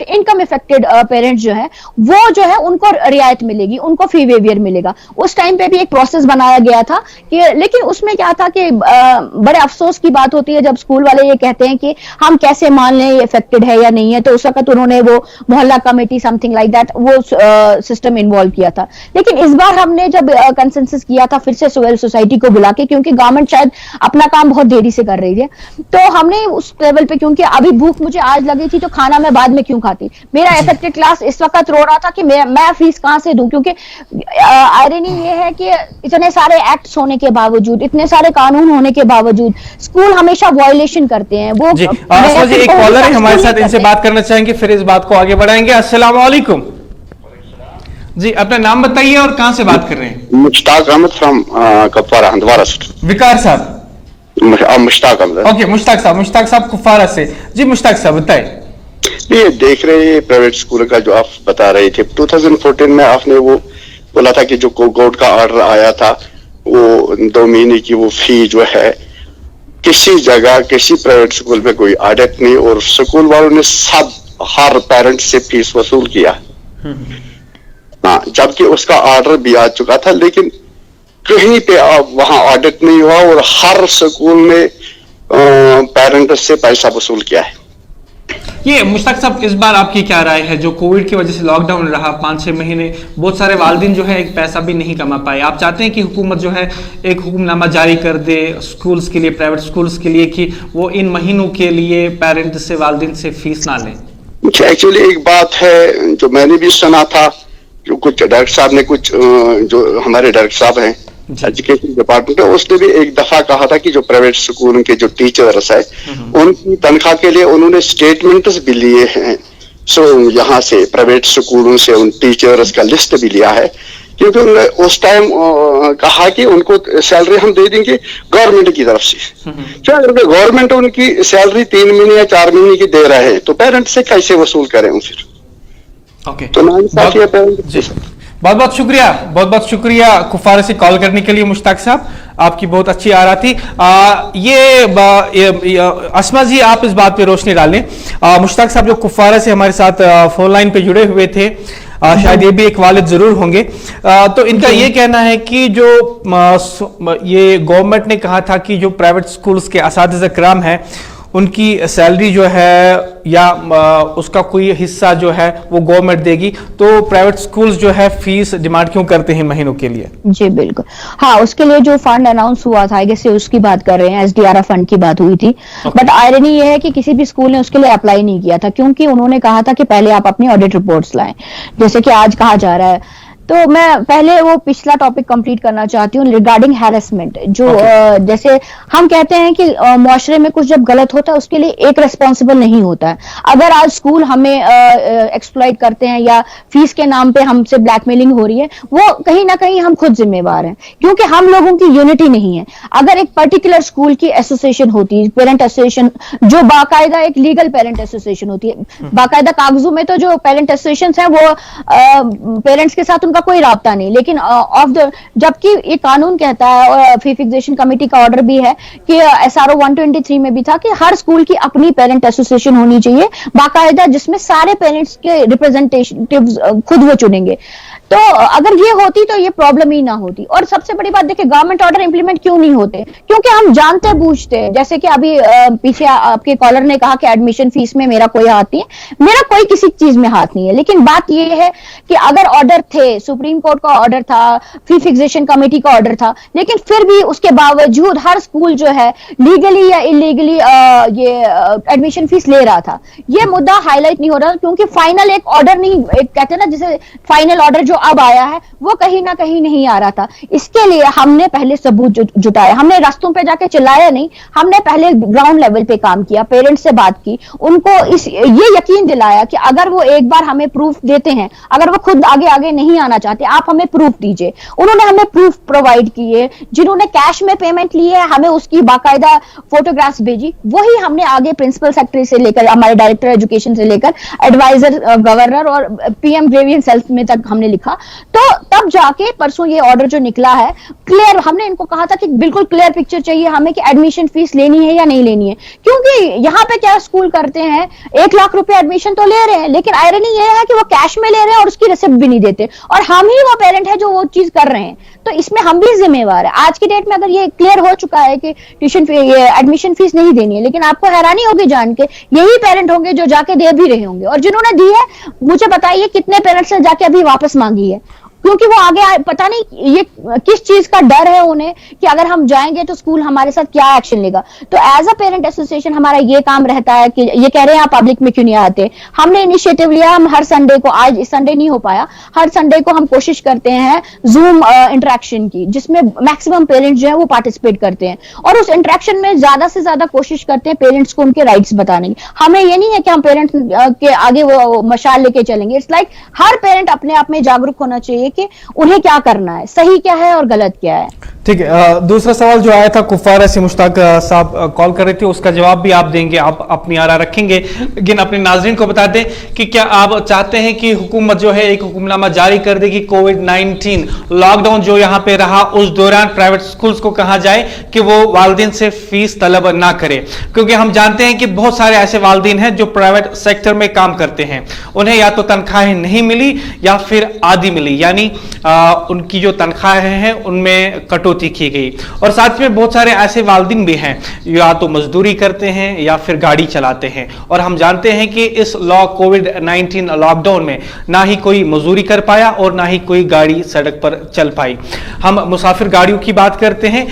इनकम इफेक्टेड पेरेंट्स जो है वो जो है उनको रियायत मिलेगी, उनको फी वेवियर मिलेगा। उस टाइम पे भी एक प्रोसेस बनाया गया था कि, लेकिन उसमें क्या था कि बड़े अफसोस की बात होती है जब स्कूल वाले ये कहते हैं कि हम कैसे मान लें ये इफेक्टेड है या नहीं है। तो उस वक्त उन्होंने वो मोहल्ला कमेटी समथिंग लाइक दैट वो सिस्टम इन्वॉल्व किया था। लेकिन इस बार हमने जब कंसेंसस किया था फिर से सिविल सोसाइटी को बुला के, क्योंकि गवर्नमेंट शायद अपना काम बहुत देरी से कर रही है, तो हमने उस लेवल पे, क्योंकि अभी भूख मुझे आज लगी थी तो खाना मैं बाद में क्यों खाती, मेरा इफेक्टेड क्लास इस वक्त रो रहा था कि मैं फीस कहां से दूं, क्योंकि आयरनी ये है कि इतने सारे एक्ट्स होने के बावजूद, इतने सारे कानून होने के बावजूद स्कूल हमेशा वायलेशन करते हैं। वो जी, एक कॉलर है हमारे साथ, इनसे बात करना चाहेंगे, फिर इस बात को आगे बढ़ाएंगे। अस्सलाम वालेकुम जी, अपना नाम बताइए और कहां से बात कर रहे हैं? मुश्ताक अहमद फ्रॉम कुपवारा हंदवारा। विकार साहब? मुश्ताक अहमद। ओके, मुश्ताक साहब कुपवारा से। जी मुश्ताक साहब बताइए। ये देख रहे हैं प्राइवेट स्कूल का जो आप बता रहे थे, 2014 में आपने वो बोला था कि जो कोर्ट का ऑर्डर आया था वो 2 महीने की वो फी जो है, किसी जगह किसी प्राइवेट स्कूल में कोई ऑडिट नहीं और स्कूल वालों ने सब हर पेरेंट से फीस वसूल किया। हाँ, जबकि उसका ऑर्डर भी आ चुका था, लेकिन कहीं पे वहां ऑडिट नहीं हुआ और हर स्कूल ने पेरेंट से पैसा वसूल किया है। ये मुश्ताक साहब, इस बार आपकी क्या राय है? जो कोविड की वजह से लॉकडाउन रहा 5-6 महीने, बहुत सारे वालिदीन जो है एक पैसा भी नहीं कमा पाए। आप चाहते हैं कि हुकूमत जो है एक हुक्मनामा जारी कर दे स्कूल्स के लिए, प्राइवेट स्कूल्स के लिए, कि वो इन महीनों के लिए पेरेंट से, वालिदीन से फीस ना लें? एक्चुअली एक बात है जो मैंने भी सुना था, जो कुछ डायरेक्टर साहब ने, कुछ जो हमारे डायरेक्टर साहब हैं एजुकेशन डिपार्टमेंट है, उसने भी एक दफा कहा था कि जो प्राइवेट स्कूल के जो टीचर्स है उनकी तनख्वाह के लिए उन्होंने स्टेटमेंट्स भी लिए हैं। सो यहाँ से प्राइवेट स्कूलों से उन टीचर्स का लिस्ट भी लिया है, क्योंकि उन्होंने उस टाइम कहा कि उनको सैलरी हम दे देंगे गवर्नमेंट की तरफ से। क्या अगर गवर्नमेंट उनकी सैलरी 3 महीने या 4 महीने की दे रहे हैं तो पेरेंट्स से कैसे वसूल करें फिर? ओके, तो नाइंसाफी है पेरेंट्स। बहुत बहुत शुक्रिया कुफवारा से कॉल करने के लिए मुश्ताक साहब, आपकी बहुत अच्छी आ रहा थी। अस्मा जी आप इस बात पे रोशनी डालें। मुश्ताक साहब जो कुफवारा से हमारे साथ फोन लाइन पे जुड़े हुए थे, शायद ये भी एक वालिद जरूर होंगे। तो इनका ये कहना है कि जो ये गवर्नमेंट ने कहा था कि जो प्राइवेट स्कूल्स के असातिज़ा किराम है उनकी सैलरी जो है या उसका कोई हिस्सा जो है वो गवर्नमेंट देगी, तो प्राइवेट स्कूल्स जो है फीस डिमांड क्यों करते हैं महीनों के लिए? जी बिल्कुल, हाँ, उसके लिए जो फंड अनाउंस हुआ था जैसे उसकी बात कर रहे हैं, एसडीआरएफ फंड की बात हुई थी। बट आयरनी ये है कि किसी भी स्कूल ने उसके लिए अप्लाई नहीं किया था, क्योंकि उन्होंने कहा था कि पहले आप अपनी ऑडिट रिपोर्ट्स लाएं, जैसे कि आज कहा जा रहा है। तो मैं पहले वो पिछला टॉपिक कंप्लीट करना चाहती हूँ रिगार्डिंग हैरेसमेंट। जो जैसे हम कहते हैं कि मुआशरे में कुछ जब गलत होता है उसके लिए एक रेस्पॉन्सिबल नहीं होता है। अगर आज स्कूल हमें एक्सप्लॉइट करते हैं या फीस के नाम पे हमसे ब्लैकमेलिंग हो रही है, वो कहीं ना कहीं हम खुद जिम्मेवार हैं, क्योंकि हम लोगों की यूनिटी नहीं है। अगर एक पर्टिकुलर स्कूल की एसोसिएशन होती है, पेरेंट एसोसिएशन, जो बाकायदा एक लीगल पेरेंट एसोसिएशन होती है, बाकायदा कागजों में तो जो पेरेंट एसोसिएशन है वो पेरेंट्स के साथ कोई राब्ता नहीं, लेकिन जबकि ये कानून कहता है और फी फिक्सेशन कमेटी का ऑर्डर भी है कि एसआरओ 123 में भी था कि हर स्कूल की अपनी पेरेंट एसोसिएशन होनी चाहिए बाकायदा, जिसमें सारे पेरेंट्स के रिप्रेजेंटेटिव्स खुद वो चुनेंगे। तो अगर ये होती तो ये प्रॉब्लम ही ना होती। और सबसे बड़ी बात देखिए, गवर्नमेंट ऑर्डर इंप्लीमेंट क्यों नहीं होते? क्योंकि हम जानते बूझते, जैसे कि अभी पीछे आपके कॉलर ने कहा कि एडमिशन फीस में मेरा कोई हाथ नहीं है, मेरा कोई किसी चीज में हाथ नहीं है, लेकिन बात ये है कि अगर ऑर्डर थे, सुप्रीम कोर्ट का ऑर्डर था, फी फिक्सेशन कमेटी का ऑर्डर था, लेकिन फिर भी उसके बावजूद हर स्कूल जो है लीगली या इलीगली ये एडमिशन फीस ले रहा था। ये मुद्दा हाईलाइट नहीं हो रहा क्योंकि फाइनल एक ऑर्डर नहीं, एक कहते हैं ना जैसे फाइनल ऑर्डर जो अब आया है वो कहीं ना कहीं नहीं आ रहा था। इसके लिए हमने पहले सबूत जुटाया, हमने रास्तों पे जाके चिल्लाया नहीं, हमने पहले ग्राउंड लेवल पे काम किया, पेरेंट्स से बात की, उनको ये यकीन दिलाया कि अगर वो एक बार हमें प्रूफ देते हैं, अगर वो खुद आगे नहीं आना चाहते, आप हमें प्रूफ दीजिए। उन्होंने हमें प्रूफ प्रोवाइड किए, जिन्होंने कैश में पेमेंट ली है हमें उसकी बाकायदा फोटोग्राफ्स भेजी, वही हमने आगे प्रिंसिपल सेक्रेटरी से लेकर हमारे डायरेक्टर एजुकेशन से लेकर एडवाइजर गवर्नर और पीएम ग्रेवियंस हेल्थ में तक हमने लिखा। तो तब जाके परसों ये ऑर्डर जो निकला है क्लियर, हमने इनको कहा था कि बिल्कुल क्लियर पिक्चर चाहिए हमें कि एडमिशन फीस लेनी है या नहीं लेनी है, क्योंकि यहाँ पे क्या स्कूल करते हैं 1 लाख रुपए एडमिशन तो ले रहे हैं, लेकिन आयरनी ये है कि वो कैश में ले रहे हैं और उसकी रिसिप्ट भी नहीं देते, और हम ही वो पेरेंट है जो वो चीज कर रहे हैं। तो इसमें हम भी जिम्मेवार है। आज की डेट में अगर ये क्लियर हो चुका है कि ट्यूशन फी, ये एडमिशन फीस नहीं देनी है, लेकिन आपको हैरानी होगी जान के यही पेरेंट होंगे जो जाके दे भी रहे होंगे, और जिन्होंने दी है मुझे बताइए कितने पेरेंट्स ने जाके अभी वापस मांगी है, क्योंकि वो आगे पता नहीं ये किस चीज का डर है उन्हें कि अगर हम जाएंगे तो स्कूल हमारे साथ क्या एक्शन लेगा। तो एज अ पेरेंट एसोसिएशन हमारा ये काम रहता है कि ये कह रहे हैं आप पब्लिक में क्यों नहीं आते, हमने इनिशिएटिव लिया, हम हर संडे को, आज इस संडे नहीं हो पाया, हर संडे को हम कोशिश करते हैं जूम इंटरेक्शन की, जिसमें मैक्सिमम पेरेंट्स जो है वो पार्टिसिपेट करते हैं, और उस इंटरेक्शन में ज्यादा से ज्यादा कोशिश करते हैं पेरेंट्स को उनके राइट्स बताने की। हमें ये नहीं है कि हम पेरेंट्स के आगे वो मशाल लेके चलेंगे, इट्स लाइक हर पेरेंट अपने आप में जागरूक होना चाहिए कि उन्हें क्या करना है, सही क्या है और गलत क्या है। ठीक है, दूसरा सवाल जो आया था कुफवारा से मुश्ताक साहब कॉल कर रहे थे, उसका जवाब भी आप देंगे, आप अपनी आरा रखेंगे, लेकिन अपने नाज़रीन को बता दें कि क्या आप चाहते हैं कि हुकूमत जो है एक हुक्मनामा जारी कर देगी, कोविड-19 लॉकडाउन जो यहाँ पे रहा उस दौरान प्राइवेट स्कूल्स को कहा जाए कि वो वालिदैन से फीस तलब ना करे, क्योंकि हम जानते हैं कि बहुत सारे ऐसे वालिदैन हैं जो प्राइवेट सेक्टर में काम करते हैं, उन्हें या तो तनख्वाहें नहीं मिली या फिर आधी मिली, यानी उनकी जो तनख्वाहें हैं उनमें कटौती की गई। और साथ में बहुत सारे ऐसे वालिदैन भी हैं या तो मजदूरी करते हैं या फिर गाड़ी चलाते हैं, और हम जानते हैं कि इस कोविड-19 लॉकडाउन में ना ही कोई मजदूरी कर पाया और ना ही कोई गाड़ी सड़क पर चल पाई। हम मुसाफिर गाड़ियों की बात करते हैं,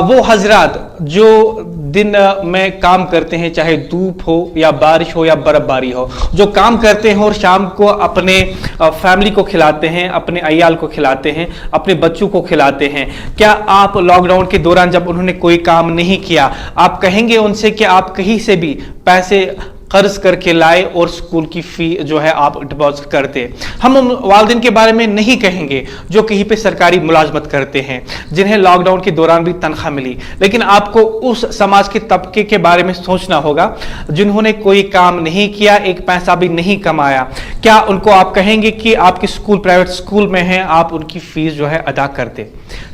वो हजरात जो दिन में काम करते हैं, चाहे धूप हो या बारिश हो या बर्फबारी हो, जो काम करते हैं और शाम को अपने फैमिली को खिलाते हैं, अपने अय्याल को खिलाते हैं, अपने बच्चों को खिलाते हैं, क्या आप लॉकडाउन के दौरान जब उन्होंने कोई काम नहीं किया, आप कहेंगे उनसे कि आप कहीं से भी पैसे कर्ज करके लाए और स्कूल की फी जो है आप डिपॉजिट करते? हम उन वालिदैन के बारे में नहीं कहेंगे जो कहीं पे सरकारी मुलाजमत करते हैं, जिन्हें लॉकडाउन के दौरान भी तनख्वाह मिली, लेकिन आपको उस समाज के तबके के बारे में सोचना होगा जिन्होंने कोई काम नहीं किया, एक पैसा भी नहीं कमाया। क्या उनको आप कहेंगे कि आपके स्कूल प्राइवेट स्कूल में है, आप उनकी फीस जो है अदा करते?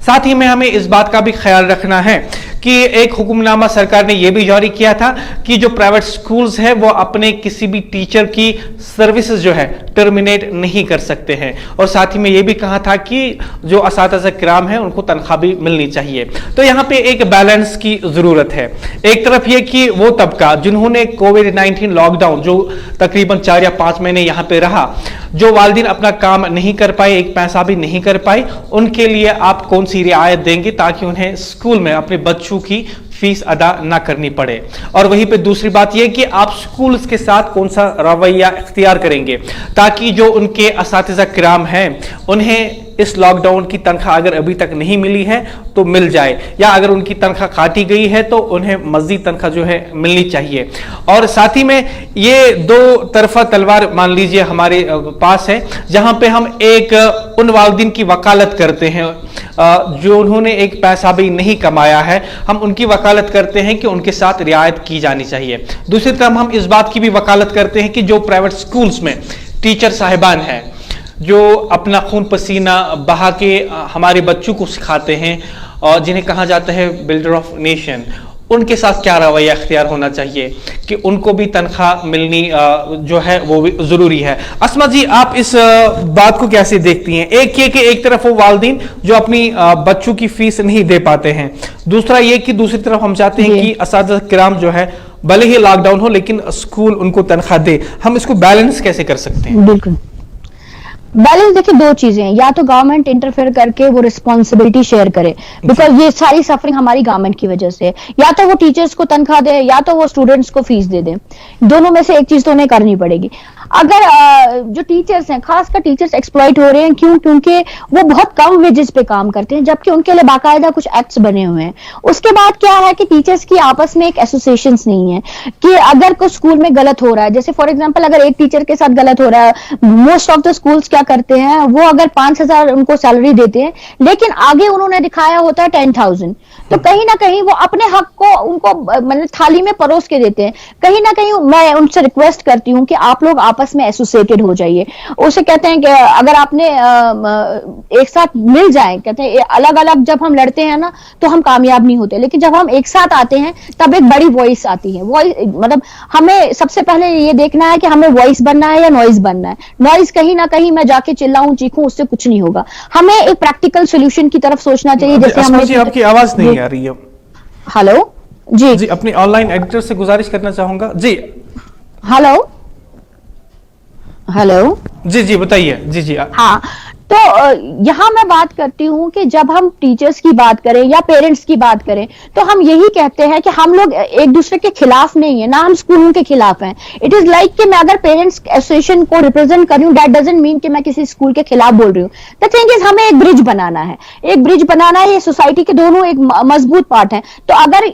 साथ ही में हमें इस बात का भी ख्याल रखना है कि एक हुक्मनामा सरकार ने यह भी जारी किया था कि जो प्राइवेट स्कूल्स है वो अपने किसी भी टीचर की सर्विसेज जो है टर्मिनेट नहीं कर सकते हैं, और साथ ही में यह भी कहा था कि जो असातिज़ा किराम है उनको तनख्वाह भी मिलनी चाहिए। तो यहाँ पे एक बैलेंस की जरूरत है। एक तरफ ये कि वो तबका जिन्होंने कोविड-19 लॉकडाउन जो तकरीबन 4 या 5 महीने यहाँ पे रहा, जो वालिदैन अपना काम नहीं कर पाए, एक पैसा भी नहीं कर पाए, उनके लिए आप कौन सी रियायत देंगे ताकि उन्हें स्कूल में अपने बच्चों की फीस अदा ना करनी पड़े? और वहीं पे दूसरी बात यह कि आप स्कूल्स के साथ कौन सा रवैया इख्तियार करेंगे ताकि जो उनके असातिज़ा किराम हैं उन्हें इस लॉकडाउन की तनख्वाह अगर अभी तक नहीं मिली है तो मिल जाए, या अगर उनकी तनख्वाह काटी गई है तो उन्हें मज़ीद तनख्वाह जो है मिलनी चाहिए। और साथ ही में ये दो तरफा तलवार मान लीजिए हमारे पास है, जहां पे हम एक उन वालिदैन की वकालत करते हैं जो उन्होंने एक पैसा भी नहीं कमाया है, हम उनकी वकालत करते हैं कि उनके साथ रियायत की जानी चाहिए। दूसरी तरफ हम इस बात की भी वकालत करते हैं कि जो प्राइवेट स्कूल्स में टीचर साहिबान हैं जो अपना खून पसीना बहा के हमारे बच्चों को सिखाते हैं और जिन्हें कहा जाता है बिल्डर ऑफ नेशन, उनके साथ क्या रवैया इख्तियार होना चाहिए कि उनको भी तनख्वाह मिलनी जो है वो भी जरूरी है। अस्मा जी, आप इस बात को कैसे देखती हैं? एक ये कि एक तरफ वो वालिदैन जो अपनी बच्चों की फीस नहीं दे पाते हैं, दूसरा ये कि दूसरी तरफ हम चाहते हैं कि असातिज़ा किराम जो है भले ही लॉकडाउन हो लेकिन स्कूल उनको तनख्वाह दे। हम इसको बैलेंस कैसे कर सकते हैं? बिल्कुल बैलेंस देखिए, दो चीजें हैं, या तो गवर्नमेंट इंटरफेयर करके वो रिस्पॉन्सिबिलिटी शेयर करे, बिकॉज ये सारी सफरिंग हमारी गवर्नमेंट की वजह से, या तो वो टीचर्स को तनख्वाह दे या तो वो स्टूडेंट्स को फीस दे दे, दोनों में से एक चीज तो उन्हें करनी पड़ेगी। अगर जो टीचर्स हैं, खासकर टीचर्स एक्सप्लॉइट हो रहे हैं, क्यों? क्योंकि वो बहुत कम वेजेस पे काम करते हैं जबकि उनके लिए बाकायदा कुछ एक्ट्स बने हुए हैं। उसके बाद क्या है कि टीचर्स की आपस में एक एसोसिएशन नहीं है कि अगर कुछ स्कूल में गलत हो रहा है, जैसे फॉर एग्जाम्पल अगर एक टीचर के साथ गलत हो रहा है, मोस्ट ऑफ द स्कूल्स क्या करते हैं, वो अगर 5,000 उनको सैलरी देते हैं लेकिन आगे उन्होंने दिखाया होता है 10,000, तो कहीं ना कहीं वो अपने हक को उनको मतलब थाली में परोस के देते हैं। कहीं ना कहीं मैं उनसे रिक्वेस्ट करती हूँ कि आप लोग आपस में एसोसिएटेड हो जाइए। उसे कहते हैं कि अगर आपने एक साथ मिल जाए, कहते हैं अलग अलग जब हम लड़ते हैं ना तो हम कामयाब नहीं होते, लेकिन जब हम एक साथ आते हैं तब एक बड़ी वॉइस आती है। वॉइस मतलब हमें सबसे पहले ये देखना है कि हमें वॉइस बनना है या नॉइज बनना है। नॉइज कहीं ना कहीं मैं जाके चिल्लाऊं चीखूं, उससे कुछ नहीं होगा। हमें एक प्रैक्टिकल सोल्यूशन की तरफ सोचना चाहिए। जैसे हमें आपकी आवाज नहीं आ रही है। हेलो जी जी, अपने ऑनलाइन एडिटर से गुजारिश करना चाहूंगा जी। हेलो हेलो जी जी बताइए। जी जी हाँ, तो यहां मैं बात करती हूं कि जब हम टीचर्स की बात करें या पेरेंट्स की बात करें तो हम यही कहते हैं कि हम लोग एक दूसरे के खिलाफ नहीं है, ना हम स्कूलों के खिलाफ हैं। इट इज लाइक कि मैं अगर पेरेंट्स एसोसिएशन को रिप्रेजेंट कर रही हूं, दैट डजंट मीन कि मैं किसी स्कूल के खिलाफ बोल रही हूँ। द थिंग इज हमें एक ब्रिज बनाना है, एक ब्रिज बनाना है। ये सोसाइटी के दोनों एक मजबूत पार्ट है। तो अगर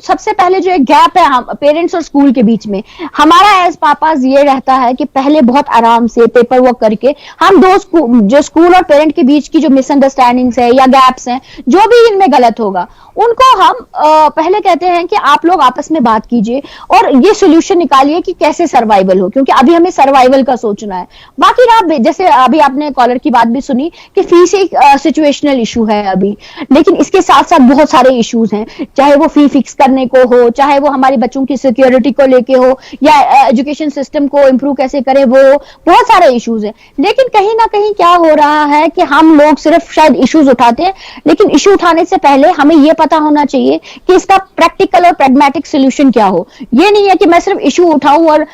सबसे पहले जो एक गैप है पेरेंट्स और स्कूल के बीच में, हमारा एज पापाज ये रहता है कि पहले बहुत आराम से पेपर वर्क करके हम जो स्कूल और पेरेंट के बीच की जो मिसअंडरस्टैंडिंग्स है या गैप्स हैं, जो भी इनमें गलत होगा, उनको हम पहले कहते हैं कि आप लोग आपस में बात कीजिए और ये सोल्यूशन निकालिए कि कैसे सर्वाइवल हो, क्योंकि अभी हमें सर्वाइवल का सोचना है। बाकी ना, जैसे अभी आपने कॉलर की बात भी सुनी कि फीस एक सिचुएशनल इशू है अभी, लेकिन इसके साथ साथ बहुत सारे इश्यूज हैं, चाहे वो फी फिक्स करने को हो, चाहे वो हमारे बच्चों की सिक्योरिटी को लेके हो, या एजुकेशन सिस्टम को इंप्रूव कैसे करे, वो बहुत सारे इश्यूज हैं। लेकिन कहीं ना कहीं क्या हो रहा है कि हम लोग सिर्फ शायद इश्यूज उठाते हैं, लेकिन इश्यू उठाने से पहले हमें यह पता होना चाहिए कि इसका प्रैक्टिकल और प्रैग्मेटिक सोल्यूशन क्या हो। ये नहीं है कि मैं सिर्फ इश्यू उठाऊं और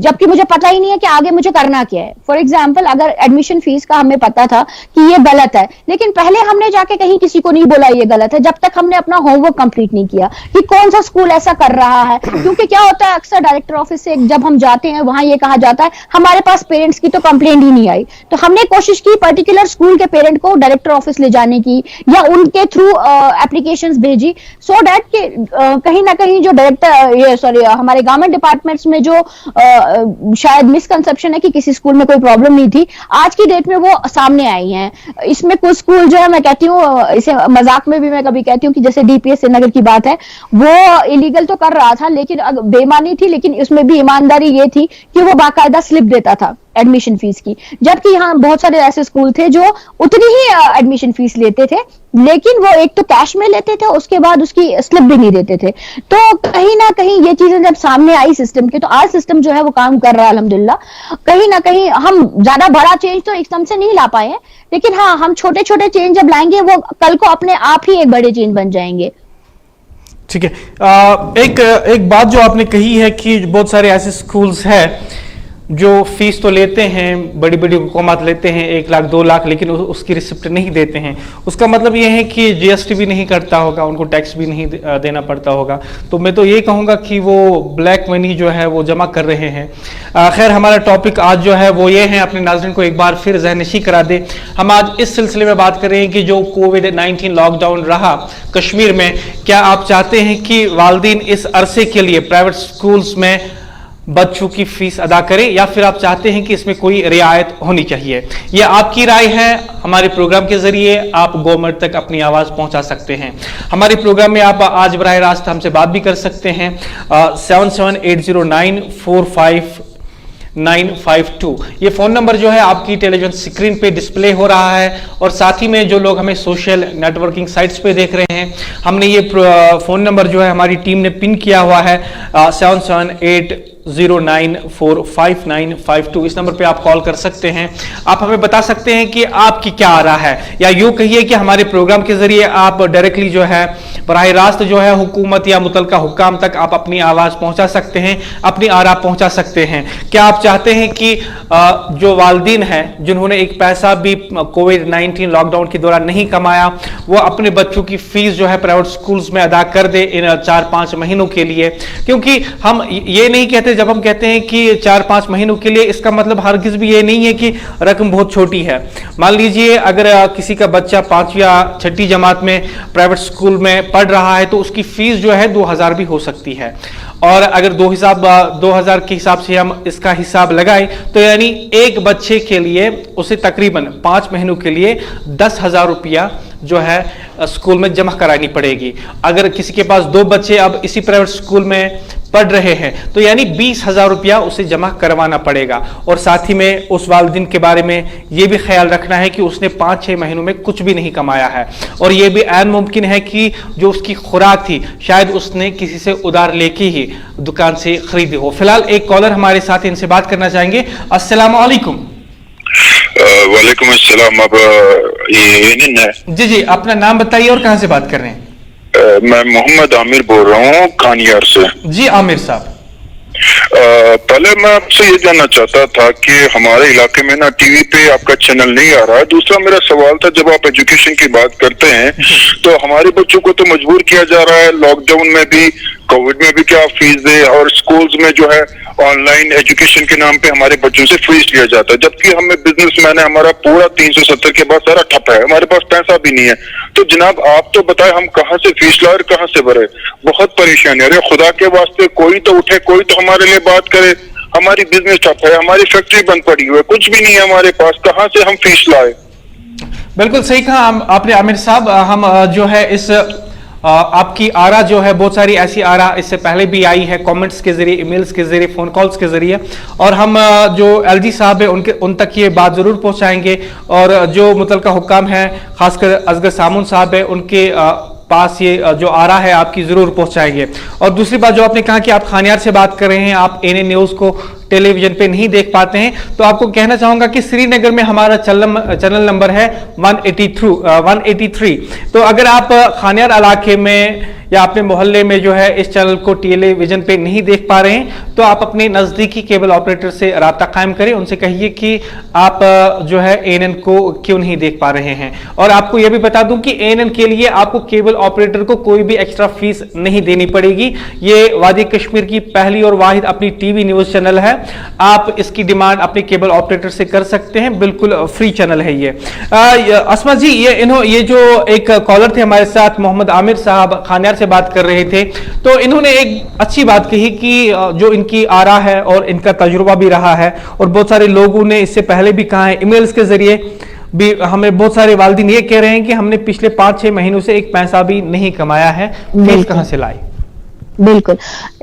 जबकि मुझे पता ही नहीं है कि आगे मुझे करना क्या है। फॉर एग्जाम्पल, अगर एडमिशन फीस का हमें पता था कि ये गलत है, लेकिन पहले हमने जाके कहीं किसी को नहीं बोला ये गलत है, जब तक हमने अपना होमवर्क कंप्लीट नहीं किया कि कौन सा स्कूल ऐसा कर रहा है। क्योंकि क्या होता है, अक्सर डायरेक्टर ऑफिस से जब हम जाते हैं वहां ये कहा जाता है हमारे पास पेरेंट्स की तो कंप्लेंट ही नहीं आई। तो हमने कोशिश की पर्टिकुलर स्कूल के पेरेंट को डायरेक्टर ऑफिस ले जाने की या उनके थ्रू एप्लीकेशंस भेजी, सो दैट कि कहीं ना कहीं जो हमारे गवर्नमेंट डिपार्टमेंट्स में जो शायद मिसकंसेप्शन है कि किसी स्कूल में कोई प्रॉब्लम नहीं थी, आज की डेट में वो सामने आई है। इसमें कुछ स्कूल जो है, मैं कहती हूँ, इसे मजाक में भी मैं कभी कहती हूँ कि जैसे डीपीएस श्रीनगर की बात है, वो इलीगल तो कर रहा था लेकिन बेईमानी थी, लेकिन उसमें भी ईमानदारी ये थी कि वो बाकायदा स्लिप देता था एडमिशन फीस की। जबकि यहाँ बहुत सारे ऐसे स्कूल थे जो उतनी ही एडमिशन फीस लेते थे, लेकिन वो एक तो कैश में लेते थे, उसके बाद उसकी स्लिप भी नहीं देते थे। तो कहीं ना कहीं ये चीजें जब सामने आई सिस्टम के, तो आज सिस्टम जो है वो काम कर रहा है अल्हम्दुलिल्लाह। कहीं ना कहीं हम ज्यादा बड़ा चेंज तो एकदम से नहीं ला पाए हैं, लेकिन हाँ, हम छोटे छोटे चेंज जब लाएंगे वो कल को अपने आप ही एक बड़े चेंज बन जाएंगे। ठीक है, एक बात जो आपने कही है कि बहुत सारे ऐसे स्कूल्स हैं जो फीस तो लेते हैं, बड़ी बड़ी हुकूमत लेते हैं 1 लाख 2 लाख, लेकिन उसकी रिसिप्ट नहीं देते हैं। उसका मतलब ये है कि जीएसटी भी नहीं करता होगा, उनको टैक्स भी नहीं देना पड़ता होगा। तो मैं तो ये कहूँगा कि वो ब्लैक मनी जो है वो जमा कर रहे हैं। खैर, हमारा टॉपिक आज जो है वो ये है, अपने नाज़रीन को एक बार फिर ज़हननशी करा दे। हम आज इस सिलसिले में बात कर रहे हैं कि जो कोविड-19 लॉकडाउन रहा कश्मीर में, क्या आप चाहते हैं कि वालिदैन इस अरसे के लिए प्राइवेट स्कूल्स में बच्चों की फीस अदा करें, या फिर आप चाहते हैं कि इसमें कोई रियायत होनी चाहिए? ये आपकी राय है। हमारे प्रोग्राम के जरिए आप गवर्नमेंट तक अपनी आवाज पहुंचा सकते हैं। हमारे प्रोग्राम में आप आज बराह रास्त हमसे बात भी कर सकते हैं। 7780945952 ये फोन नंबर जो है आपकी टेलीविजन स्क्रीन पे डिस्प्ले हो रहा है, और साथ ही में जो लोग हमें सोशल नेटवर्किंग साइट्स पे देख रहे हैं, हमने ये फोन नंबर जो है हमारी टीम ने पिन किया हुआ है 7780945952। इस नंबर पे आप कॉल कर सकते हैं। आप हमें बता सकते हैं कि आपकी क्या आ रहा है, या यूं कहिए कि हमारे प्रोग्राम के जरिए आप डायरेक्टली जो है बराह रास्त जो है हुकूमत या मुतलका हुक्काम तक आप अपनी आवाज पहुंचा सकते हैं, अपनी आरा पहुंचा सकते हैं। क्या आप चाहते हैं कि जो वालिदैन हैं जिन्होंने एक पैसा भी कोविड-19 लॉकडाउन के दौरान नहीं कमाया, वो अपने बच्चों की फीस जो है प्राइवेट स्कूल्स में अदा कर दे इन 4-5 महीनों के लिए? क्योंकि हम ये नहीं कहते, जब हम कहते हैं कि 4-5 महीनों के लिए, इसका मतलब हरगिज भी ये नहीं है कि रकम बहुत छोटी है। मान लीजिए अगर किसी का बच्चा 5वीं या 6ठी जमात में प्राइवेट स्कूल में पढ़ रहा है, तो उसकी फीस जो है 2000 भी हो सकती है। और अगर 2000 के हिसाब से हम इसका हिसाब लगाएं, तो यानी एक बच्चे के लिए उसे तकरीबन 5 महीनों के लिए 10,000 रुपया जो है स्कूल में जमा करानी पड़ेगी। अगर किसी के पास 2 बच्चे अब इसी प्राइवेट स्कूल में पढ़ रहे हैं, तो यानी 20,000 रुपया उसे जमा करवाना पड़ेगा। और साथ ही में उस वालिदैन के बारे में यह भी ख्याल रखना है कि उसने 5-6 महीनों में कुछ भी नहीं कमाया है, और यह भी ऐन मुमकिन है कि जो उसकी खुराक थी शायद उसने किसी से उधार लेके ही दुकान से खरीदी हो। फिलहाल एक कॉलर हमारे साथ, इनसे बात करना चाहेंगे। अस्सलाम वालेकुम। वालेकुम अस्सलाम। अब ये जी, अपना नाम बताइए और कहां से बात कर रहे हैं? मैं मोहम्मद आमिर बोल रहा हूँ खानियार से। जी आमिर साहब, पहले मैं आपसे ये जानना चाहता था कि हमारे इलाके में ना टीवी पे आपका चैनल नहीं आ रहा है। दूसरा मेरा सवाल था, जब आप एजुकेशन की बात करते हैं तो हमारे बच्चों को तो मजबूर किया जा रहा है, लॉकडाउन में भी, कोविड में भी, क्या आप फीस दे, और स्कूल्स में जो है ऑनलाइन एजुकेशन के नाम पे हमारे बच्चों से फीस लिया जाता है, जबकि हमें बिजनेसमैन है, हमारा पूरा 370 के बाद सारा ठप है, हमारे पास पैसा भी नहीं है। तो जनाब आप तो बताएं हम कहाँ से फीस लाए और कहाँ से भरे? बहुत परेशानी है। अरे खुदा के वास्ते कोई तो उठे, कोई तो हमारे लिए बात करे। हमारी बिजनेस ठप है, हमारी फैक्ट्री बंद पड़ी हुई है, कुछ भी नहीं है हमारे पास, कहाँ से हम फीस लाए? बिल्कुल सही कहा आपने आमिर साहब। हम जो है इस आपकी आरा जो है, बहुत सारी ऐसी आरा इससे पहले भी आई है, कमेंट्स के जरिए, ईमेल्स के जरिए, फोन कॉल्स के जरिए, और हम जो एलजी साहब है उन तक ये बात जरूर पहुंचाएंगे। और जो मुतलका हुक्काम है, खासकर असगर सामुन साहब है, उनके पास ये जो आरा है आपकी जरूर पहुंचाएंगे। और दूसरी बात जो आपने कहा कि आप खानियार से बात कर रहे हैं, आप एनए न्यूज को टेलीविजन पे नहीं देख पाते हैं, तो आपको कहना चाहूंगा कि श्रीनगर में हमारा चैनल नंबर है 183। तो अगर आप खानियार इलाके में या अपने मोहल्ले में जो है इस चैनल को टेलीविजन पे नहीं देख पा रहे हैं, तो आप अपने नजदीकी केबल ऑपरेटर से राब्ता कायम करें, उनसे कहिए कि आप जो है ANN को क्यों नहीं देख पा रहे हैं। और आपको यह भी बता दूं कि ANN के लिए आपको केबल ऑपरेटर को कोई भी एक्स्ट्रा फीस नहीं देनी पड़ेगी। ये वादी कश्मीर की पहली और वाहिद अपनी टीवी न्यूज चैनल है। आप इसकी डिमांड अपने केबल ऑपरेटर से कर सकते हैं, बिल्कुल फ्री चैनल है ये। अस्मा जी, ये जो एक कॉलर थे हमारे साथ मोहम्मद आमिर साहब खानियार से बात कर रहे थे, तो इन्होंने एक अच्छी बात कही कि जो इनकी आरा है और इनका तजुर्बा भी रहा है, और बहुत सारे लोगों ने इससे पहले भी कहा है, ईमेल्स के जरिए भी हमें बहुत सारे वालिदैन ये कह रहे हैं कि हमने पिछले 5-6 महीनों से एक पैसा भी नहीं कमाया है, फीस कहां से लाई। बिल्कुल,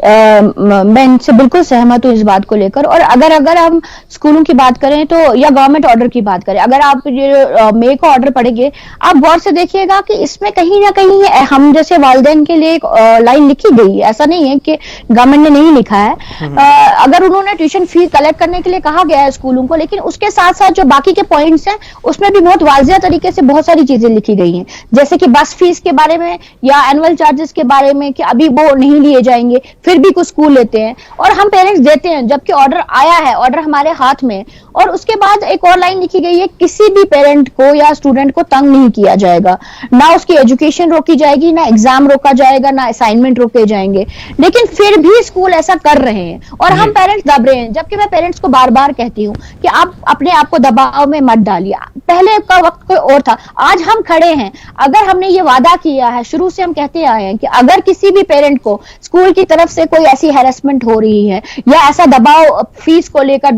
मैं इनसे बिल्कुल सहमत हूँ इस बात को लेकर। और अगर हम स्कूलों की बात करें तो, या गवर्नमेंट ऑर्डर की बात करें, अगर आप ये मे का ऑर्डर पढ़ेंगे, आप गौर से देखिएगा कि इसमें कहीं ना कहीं हम जैसे वालिदैन के लिए एक लाइन लिखी गई है। ऐसा नहीं है कि गवर्नमेंट ने नहीं लिखा है। अगर उन्होंने ट्यूशन फीस कलेक्ट करने के लिए कहा गया है स्कूलों को, लेकिन उसके साथ साथ जो बाकी के पॉइंट्स हैं उसमें भी बहुत वाज़ेह तरीके से बहुत सारी चीजें लिखी गई हैं, जैसे कि बस फीस के बारे में या एनुअल चार्जेस के बारे में कि अभी वो नहीं लिए जाएंगे, फिर भी कुछ स्कूल लेते हैं और हम पेरेंट्स देते हैं, जबकि ऑर्डर आया है, ऑर्डर हमारे हाथ में। और उसके बाद एक और लाइन लिखी गई है, किसी भी पेरेंट को या स्टूडेंट को तंग नहीं किया जाएगा, ना उसकी एजुकेशन रोकी जाएगी, ना एग्जाम रोका जाएगा, ना असाइनमेंट रोके जाएंगे। लेकिन फिर भी स्कूल ऐसा कर रहे हैं और हम पेरेंट्स दब रहे हैं। जबकि मैं पेरेंट्स को बार बार कहती हूँ कि आप अपने आप को दबाव में मत डालिए, पहले का वक्त कोई और था, आज हम खड़े हैं। अगर हमने ये वादा किया है, शुरू से हम कहते आए हैं कि अगर किसी भी पेरेंट को स्कूल की तरफ से कोई ऐसी हैरेसमेंट हो रही है या ऐसा दबाव फीस को लेकर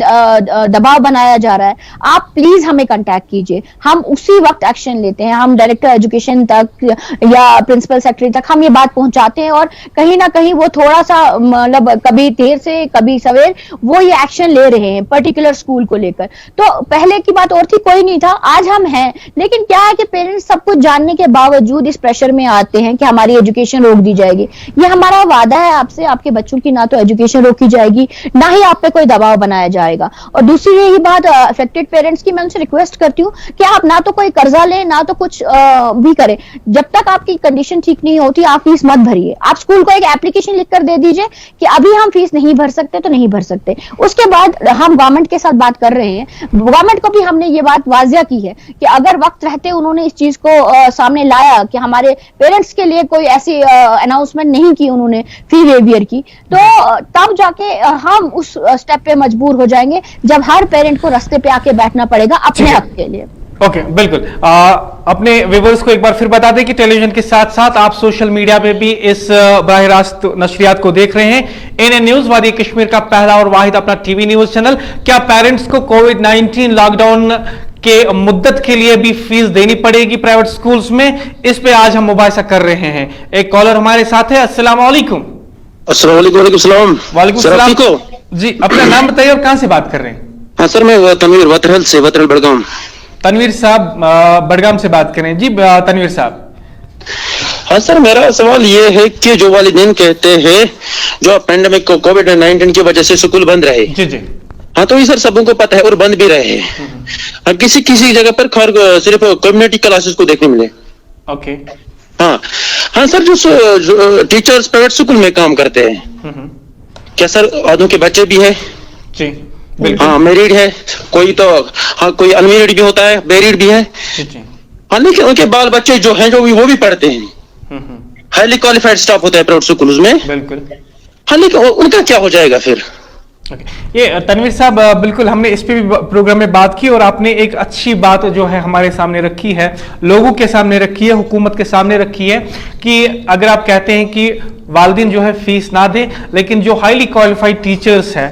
दबाव बनाया जा रहा है, आप प्लीज हमें कांटेक्ट कीजिए, हम उसी वक्त एक्शन लेते हैं। हम डायरेक्टर एजुकेशन तक या प्रिंसिपल सेक्रेटरी तक हम ये बात पहुंचाते हैं और कहीं ना कहीं वो थोड़ा सा मतलब कभी देर से कभी सवेर वो ये एक्शन ले रहे हैं पर्टिकुलर स्कूल को लेकर। तो पहले की बात और थी, कोई नहीं था, आज हम हैं। लेकिन क्या है कि पेरेंट्स सब कुछ जानने के बावजूद इस प्रेशर में आते हैं कि हमारी एजुकेशन रोक दी जाएगी। ये हमारा वादा है आपसे, आपके बच्चों की ना तो एजुकेशन रोकी जाएगी, ना ही आप पे कोई दबाव बनाया जाएगा। और दूसरी यही बात अफेक्टेड पेरेंट्स की, मैं उनसे रिक्वेस्ट करती हूँ कि आप ना तो कोई कर्जा लें, ना तो कुछ भी करें, जब तक आपकी कंडीशन ठीक नहीं होती आप फीस मत भरिए। आप स्कूल को एक एप्लीकेशन लिख कर दे दीजिए कि अभी हम फीस नहीं भर सकते तो नहीं भर सकते। उसके बाद हम गवर्नमेंट के साथ बात कर रहे हैं, गवर्नमेंट को भी हमने ये बात वाजिया की है कि अगर वक्त रहते उन्होंने इस चीज को सामने लाया कि हमारे पेरेंट्स के लिए कोई ऐसी अनाउंसमेंट नहीं की उन्होंने फी वेवियर की, तो तब जाके हम उस स्टेप पे मजबूर हो जाएंगे जब हर पेरेंट को रास्ते पे आके बैठना पड़ेगा अपने हक के लिए। ओके, बिल्कुल। अपने व्यूअर्स को एक बार फिर बता दें कि टेलीविजन के साथ साथ आप सोशल मीडिया पे भी इस बराह रास्त नशरियात को देख रहे हैं। ANN न्यूज वादी कश्मीर का पहला और वाहिद अपना टीवी न्यूज चैनल। क्या पेरेंट्स को कोविड-19 लॉकडाउन के मुद्दत के लिए भी फीस देनी पड़ेगी प्राइवेट स्कूल्स में? इस पे आज हम मुबाहिसा कर रहे हैं। एक कॉलर हमारे साथ है। अस्सलाम वालेकुम। वालेकुम सलाम। वालेकुम सलाम जी, अपना नाम बताइए और कहां से बात कर रहे हैं? हाँ सर, मैं तनवीर वतरहल से, वतरहल बड़गाम। तनवीर साहब बड़गाम से बात करें जी। तनवीर साहब, हाँ सर, मेरा सवाल ये है कि जो वालिदैन कहते हैं जो पेंडेमिक कोविड-19 की वजह से स्कूल बंद रहे, जी जी, हाँ तो ये सर सबों को पता है और बंद भी रहे हैं। किसी किसी जगह पर सिर्फ कम्युनिटी क्लासेस को देखने मिले। ओके, हाँ हाँ सर, जो टीचर्स प्राइवेट स्कूल में काम करते हैं, क्या सर आधों के बच्चे भी है? जी हाँ, मैरिड है कोई, तो हाँ कोई अनमेरिड भी होता है, मैरिड भी है। हाँ, लेकिन उनके बाल बच्चे जो हैं वो भी पढ़ते हैं, हाईली क्वालिफाइड स्टाफ होता है प्राइवेट स्कूल्स में। बिल्कुल। हाँ, लेकिन उनका क्या हो जाएगा फिर? ये तनवीर साहब, बिल्कुल हमने इस पे भी प्रोग्राम में बात की और आपने एक अच्छी बात जो है हमारे सामने रखी है, लोगों के सामने रखी है, हुकूमत के सामने रखी है कि अगर आप कहते हैं कि वालिदैन जो है फीस ना दे, लेकिन जो हाईली क्वालिफाइड टीचर्स है,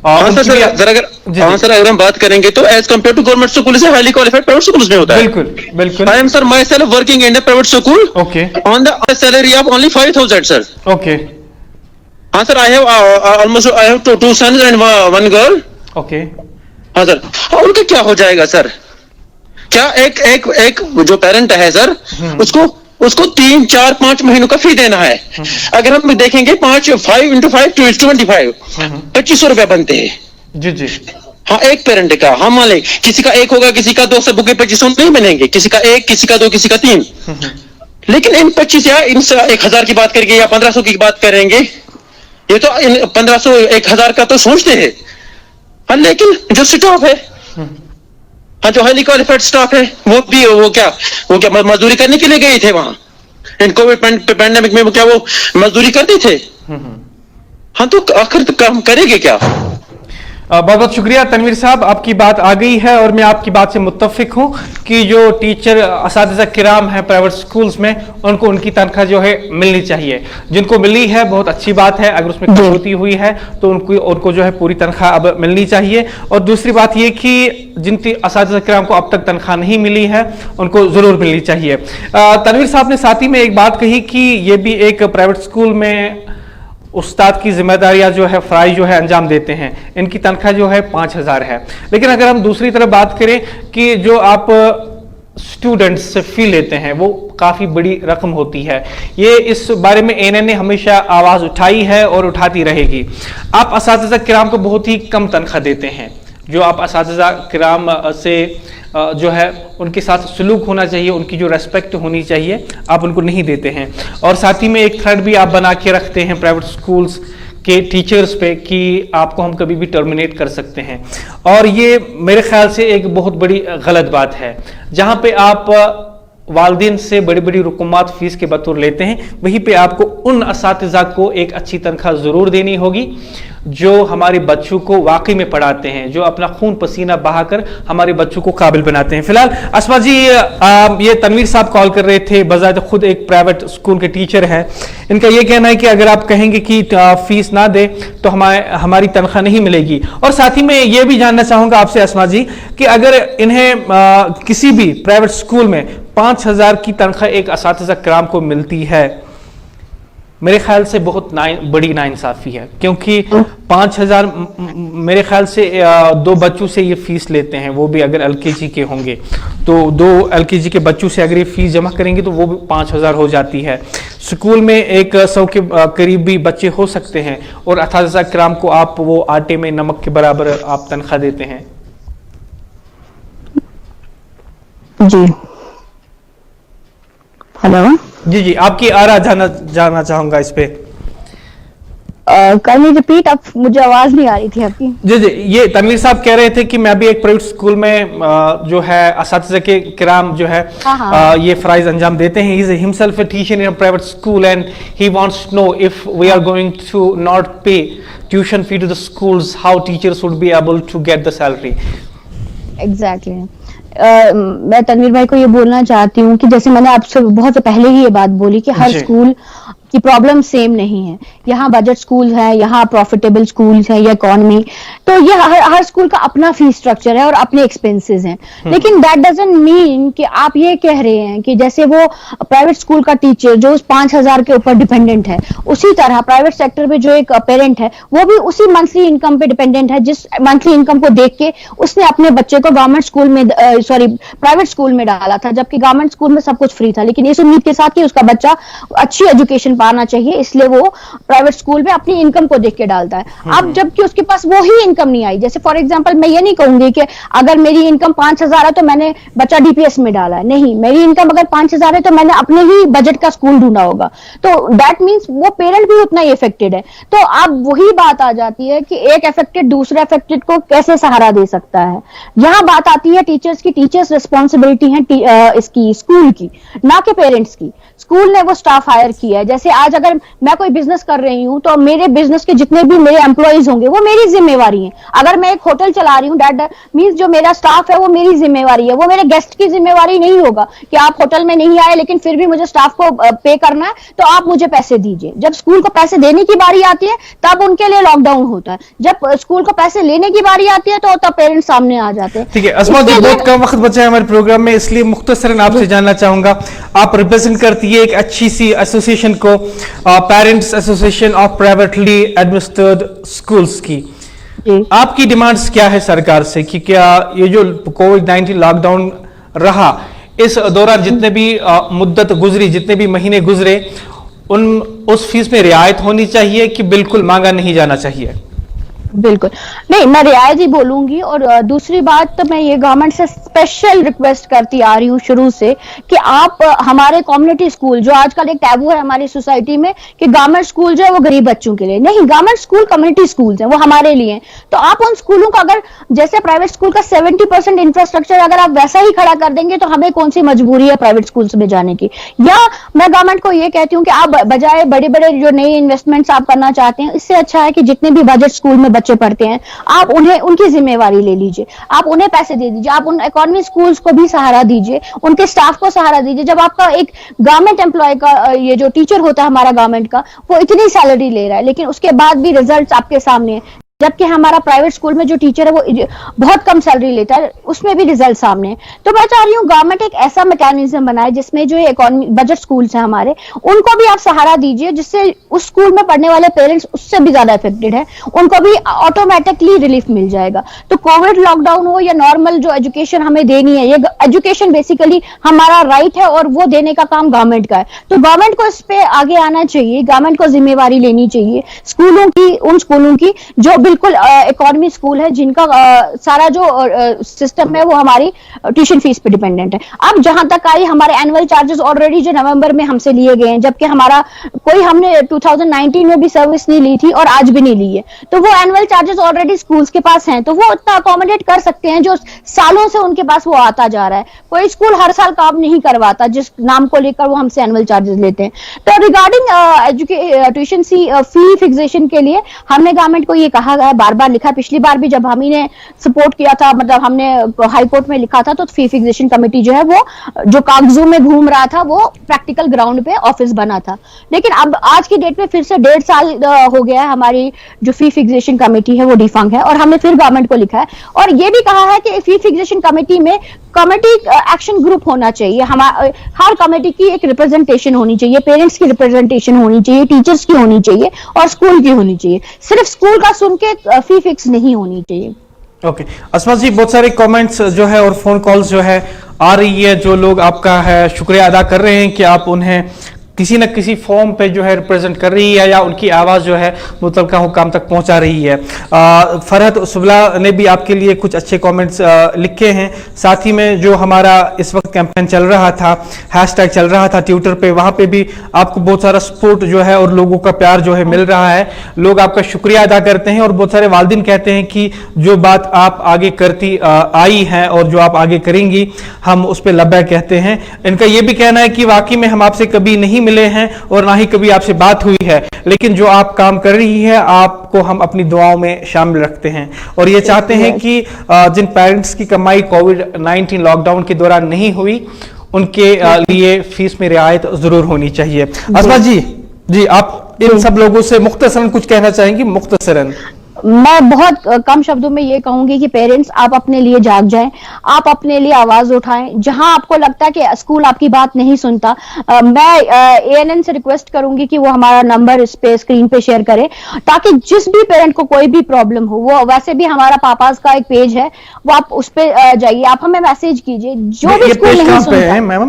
हाँ सर, अगर हम बात करेंगे तो as compare to government school से हाईली क्वालिफाइड प्राइवेट स्कूल्स में होता है। बिल्कुल बिल्कुल। I am sir myself working in a private school, okay, on the salary of only 5,000 sir. Okay, हाँ sir, I have two sons and one girl. Okay, हाँ सर, उनका क्या हो जाएगा सर? क्या एक जो पेरेंट है सर, उसको उसको 3, 4, 5 महीनों का फी देना है। अगर हम देखेंगे 5 into 5 to 25, 2500 रुपया बनते हैं। जी जी। हाँ, एक पेरेंट का। हम मान लें किसी का 1 होगा, किसी का 2 से बुके 2500 नहीं बनेंगे, किसी का 1, किसी का 2, किसी का 3। लेकिन इन 25 या इन 1000 की बात करेंगे या 1500 की बात करेंगे, ये तो इन 1500 1000 का तो सोचते हैं। हाँ, लेकिन जो स्टाफ है, हाँ, जो हाईली क्वालिफाइड स्टाफ है, वो क्या मजदूरी करने के लिए गए थे वहां इन कोविड पैंडेमिक में? वो क्या वो मजदूरी करते थे? हाँ, तो आखिर तो काम करेंगे क्या? बहुत बहुत शुक्रिया तनवीर साहब, आपकी बात आ गई है और मैं आपकी बात से मुत्तफिक हूं कि जो टीचर असातिज़ा किराम हैं प्राइवेट स्कूल्स में, उनको उनकी तनख्वाह जो है मिलनी चाहिए। जिनको मिली है बहुत अच्छी बात है, अगर उसमें कटौती हुई है तो उनको जो है पूरी तनख्वाह अब मिलनी चाहिए। और दूसरी बात ये कि जिन असातिज़ा किराम को अब तक तनख्वाह नहीं मिली है उनको जरूर मिलनी चाहिए। तनवीर साहब ने साथ ही में एक बात कही कि ये भी एक प्राइवेट स्कूल में उस्ताद की जिम्मेदारियां जो है फ़राइज़ जो है अंजाम देते हैं, इनकी तनख्वाह जो है 5000 है। लेकिन अगर हम दूसरी तरफ बात करें कि जो आप स्टूडेंट्स से फी लेते हैं वो काफ़ी बड़ी रकम होती है, ये इस बारे में एएनएन ने हमेशा आवाज़ उठाई है और उठाती रहेगी। आप असातिज़ा किराम को बहुत ही कम तनख्वाह देते हैं। जो आप असातिज़ा किराम से जो है उनके साथ सलूक होना चाहिए, उनकी जो रेस्पेक्ट होनी चाहिए, आप उनको नहीं देते हैं। और साथ ही में एक थ्रेड भी आप बना के रखते हैं प्राइवेट स्कूल्स के टीचर्स पे कि आपको हम कभी भी टर्मिनेट कर सकते हैं। और ये मेरे ख्याल से एक बहुत बड़ी गलत बात है। जहाँ पे आप वालिदैन से बड़ी बड़ी रकूमात फीस के बतौर लेते हैं, वहीं पे आपको उन असातिज़ा को एक अच्छी तनख्वाह ज़रूर देनी होगी जो हमारे बच्चों को वाकई में पढ़ाते हैं, जो अपना खून पसीना बहाकर हमारे बच्चों को काबिल बनाते हैं। फिलहाल अस्मा जी, ये तनवीर साहब कॉल कर रहे थे, बजाय खुद एक प्राइवेट स्कूल के टीचर हैं। इनका ये कहना है कि अगर आप कहेंगे कि फीस ना दे तो हमारी तनख्वाह नहीं मिलेगी। और साथ ही में ये भी जानना चाहूँगा आपसे अस्मा जी कि अगर इन्हें किसी भी प्राइवेट स्कूल में 5000 की तनख्वाह एक असातिज़ा किराम को मिलती है, मेरे ख्याल से बहुत बड़ी नाइंसाफी है, क्योंकि 5000 मेरे ख्याल से 2 बच्चों से ये फीस लेते हैं, वो भी अगर एलकेजी के होंगे तो 2 एलकेजी के बच्चों से अगर ये फीस जमा करेंगे तो वो भी 5000 हो जाती है। स्कूल में 100 के करीब भी बच्चे हो सकते हैं और असातिज़ा किराम को आप वो आटे में नमक के बराबर आप तनख्वाह देते हैं। जी हेलो जी जी, आपकी आरा जानना चाहूंगा इस पे। Can you repeat? अब मुझे आवाज नहीं आ रही थी आपकी। जी जी, ये तनवीर साहब कह रहे थे कि मैं भी एक प्राइवेट स्कूल में जो है असातिज़ा के किराम जो है ये फ़राइज़ अंजाम देते हैं। He is himself a teacher in a private school and he wants to know if we are going to not pay tuition fee to the schools, how teachers would be able to get the salary. Exactly. मैं तनवीर भाई को ये बोलना चाहती हूँ कि जैसे मैंने आपसे बहुत पहले ही ये बात बोली कि हर स्कूल की प्रॉब्लम सेम नहीं है। यहाँ बजट स्कूल है, यहाँ प्रॉफिटेबल स्कूल्स है या इकोनॉमी, तो ये हर स्कूल का अपना फीस स्ट्रक्चर है और अपने एक्सपेंसेस हैं। लेकिन दैट डजंट मीन कि आप ये कह रहे हैं कि जैसे वो प्राइवेट स्कूल का टीचर जो उस 5000 के ऊपर डिपेंडेंट है, उसी तरह प्राइवेट सेक्टर में जो एक पेरेंट है वो भी उसी मंथली इनकम पे डिपेंडेंट है, जिस मंथली इनकम को देख के उसने अपने बच्चे को गवर्नमेंट स्कूल में प्राइवेट स्कूल में डाला था, जबकि गवर्नमेंट स्कूल में सब कुछ फ्री था, लेकिन इस उम्मीद के साथ कि उसका बच्चा अच्छी एजुकेशन पाना चाहिए, इसलिए वो प्राइवेट स्कूल में अपनी इनकम को देख के डालता है। अब जबकि उसके पास वो ही इनकम नहीं आई, जैसे फॉर एग्जांपल मैं ये नहीं कहूंगी कि अगर मेरी इनकम 5000 है तो मैंने बच्चा डीपीएस में डाला है, नहीं, मेरी इनकम अगर 5000 है तो मैंने अपने ही बजट का स्कूल ढूंढा होगा, तो दैट मींस वो पेरेंट भी उतना ही इफेक्टेड है। तो अब वही बात आ जाती है कि एक इफेक्टेड दूसरे इफेक्टेड को कैसे सहारा दे सकता है। यहां बात आती है टीचर्स की। टीचर्स रिस्पॉन्सिबिलिटी है इसकी स्कूल की, ना कि पेरेंट्स की। स्कूल ने वो स्टाफ हायर किया है। जैसे आज अगर मैं कोई बिजनेस कर रही हूं तो मेरे बिजनेस के जितने भी मेरे एम्प्लॉइज होंगे वो मेरी जिम्मेवारी है। अगर मैं एक होटल चला रही हूँ, दैट मींस जो मेरा स्टाफ है वो मेरी जिम्मेवारी है, वो मेरे गेस्ट की जिम्मेवारी नहीं होगा कि आप होटल में नहीं आए लेकिन फिर भी मुझे स्टाफ को पे करना है तो आप मुझे पैसे दीजिए। जब स्कूल को पैसे देने की बारी आती है तब उनके लिए लॉकडाउन होता है, जब स्कूल को पैसे लेने की बारी आती है तो तब पेरेंट्स सामने आ जाते हैं। ठीक है अस्मा जी, बहुत कम वक्त बचा है हमारे प्रोग्राम में, इसलिए मुख्तसरन आपसे जानना चाहूंगा, आप रिप्रेजेंट करती है एक अच्छी सी एसोसिएशन को, parents association of privately administered schools की। आपकी डिमांड्स क्या है सरकार से कि क्या ये जो कोविड-19 लॉकडाउन रहा इस दौरान जितने भी मुद्दत गुजरी, जितने भी महीने गुजरे, उस फीस में रियायत होनी चाहिए कि बिल्कुल मांगा नहीं जाना चाहिए? बिल्कुल नहीं, मैं रियायत ही बोलूंगी। और दूसरी बात तो मैं ये गवर्नमेंट से स्पेशल रिक्वेस्ट करती आ रही हूँ शुरू से कि आप हमारे कम्युनिटी स्कूल, जो आजकल एक टैबू है हमारी सोसाइटी में कि गवर्नमेंट स्कूल जो है वो गरीब बच्चों के लिए, नहीं, गवर्नमेंट स्कूल कम्युनिटी स्कूल है, वो हमारे लिए। तो आप उन स्कूलों का अगर जैसे प्राइवेट स्कूल का 70% इंफ्रास्ट्रक्चर अगर आप वैसा ही खड़ा कर देंगे तो हमें कौन सी मजबूरी है प्राइवेट स्कूल में जाने की। या मैं गवर्नमेंट को ये कहती हूँ कि आप बजाय बड़े बड़े जो नए इन्वेस्टमेंट्स आप करना चाहते हैं, इससे अच्छा है कि जितने भी बजट स्कूल में बच्चे पढ़ते हैं आप उन्हें उनकी जिम्मेवारी ले लीजिए, आप उन्हें पैसे दे दीजिए, आप उन इकोनॉमी स्कूल्स को भी सहारा दीजिए, उनके स्टाफ को सहारा दीजिए। जब आपका एक गवर्नमेंट एम्प्लॉय का ये जो टीचर होता है हमारा गवर्नमेंट का, वो इतनी सैलरी ले रहा है लेकिन उसके बाद भी रिजल्ट्स आपके सामने है, जबकि हमारा प्राइवेट स्कूल में जो टीचर है वो बहुत कम सैलरी लेता है, उसमें भी रिजल्ट सामने है। तो मैं चाह रही हूँ गवर्नमेंट एक ऐसा मैकेनिज्म बनाए जिसमें जो इकोनॉमी बजट स्कूल्स हैं हमारे, उनको भी आप सहारा दीजिए, जिससे उस स्कूल में पढ़ने वाले पेरेंट्स उससे भी ज्यादा इफेक्टेड है, उनको भी ऑटोमेटिकली रिलीफ मिल जाएगा। तो कोविड लॉकडाउन हो या नॉर्मल जो एजुकेशन हमें देनी है, ये एजुकेशन बेसिकली हमारा राइट है और वो देने का काम गवर्नमेंट का है। तो गवर्नमेंट को इस पे आगे आना चाहिए, गवर्नमेंट को जिम्मेवारी लेनी चाहिए स्कूलों की, उन स्कूलों की जो बिल्कुल इकोनॉमी स्कूल है, जिनका सारा जो सिस्टम है वो हमारी ट्यूशन फीस पे डिपेंडेंट है। अब जहां तक आई हमारे एनुअल चार्जेस ऑलरेडी जो नवंबर में हमसे लिए गए हैं, जबकि हमारा हमने 2019 में भी सर्विस नहीं ली थी और आज भी नहीं ली है, तो वो एनुअल चार्जेस ऑलरेडी स्कूल्स के पास हैं, तो वो उतना अकोमोडेट कर सकते हैं जो सालों से उनके पास वो आता जा रहा है। कोई स्कूल हर साल काम नहीं करवाता जिस नाम को लेकर वो हमसे एनुअल चार्जेस लेते हैं। तो रिगार्डिंग ट्यूशन फी फिक्सेशन के लिए हमने गवर्नमेंट को ये कहा गया, बार बार लिखा, पिछली बार भी जब हम ही ने सपोर्ट किया था, मतलब हमने हाई कोर्ट में लिखा था, तो फी फिक्सेशन कमेटी जो है वो जो कागजों में घूम रहा था वो प्रैक्टिकल ग्राउंड पे ऑफिस बना था। लेकिन अब आज की डेट में फिर से 1.5 साल हो गया है, हमारी जो फी फिक्सेशन कमेटी है वो डिफंक्ट है, और हमने फिर गवर्नमेंट को लिखा है और ये भी कहा है कि फी फिक्सेशन कमेटी में कमेटी एक्शन ग्रुप होना चाहिए, हर कमेटी की एक रिप्रेजेंटेशन होनी चाहिए, पेरेंट्स की रिप्रेजेंटेशन होनी चाहिए, टीचर्स की होनी चाहिए और स्कूल की होनी चाहिए। सिर्फ स्कूल का सुन के फी फिक्स नहीं होनी चाहिए। ओके अस्मा जी, बहुत सारे कमेंट्स जो है और फोन कॉल्स जो है आ रही है, जो लोग आपका है शुक्रिया अदा कर रहे हैं कि आप उन्हें किसी न किसी फॉर्म पे जो है रिप्रेजेंट कर रही है या उनकी आवाज़ जो है मुतलका हुकाम तक पहुंचा रही है। फरहत सुबला ने भी आपके लिए कुछ अच्छे कमेंट्स लिखे हैं। साथ ही में जो हमारा इस वक्त कैंपेन चल रहा था, हैशटैग चल रहा था ट्विटर पे, वहाँ पे भी आपको बहुत सारा सपोर्ट जो है और लोगों का प्यार जो है मिल रहा है। लोग आपका शुक्रिया अदा करते हैं और बहुत सारे वालिदैन कहते हैं कि जो बात आप आगे करती आई हैं और जो आप आगे करेंगी हम उस पर लब्बैक कहते हैं। इनका ये भी कहना है कि वाकई में हम आपसे कभी नहीं मिले हैं और ना ही कभी आपसे बात हुई है, लेकिन जो आप काम कर रही है आपको हम अपनी दुआओं में शामिल रखते हैं और ये चाहते हैं कि जिन पेरेंट्स की कमाई कोविड-19 लॉकडाउन के दौरान नहीं हुई उनके लिए फीस में रियायत जरूर होनी चाहिए। अस्मा जी आप इन सब लोगों से मुख्तसरन कुछ कहना चाहेंगी? मुख्तसरन मैं बहुत कम शब्दों में ये कहूंगी कि पेरेंट्स आप अपने लिए जाग जाएं, आप अपने लिए आवाज उठाएं। जहां आपको लगता है कि स्कूल आपकी बात नहीं सुनता, मैं ANN से रिक्वेस्ट करूंगी कि वो हमारा नंबर इस पे स्क्रीन पे शेयर करें, ताकि जिस भी पेरेंट को कोई भी प्रॉब्लम हो, वो वैसे भी हमारा पापास का एक पेज है, वो आप उस पे जाइए, आप हमें मैसेज कीजिए। जो भी स्कूल नहीं सुनता,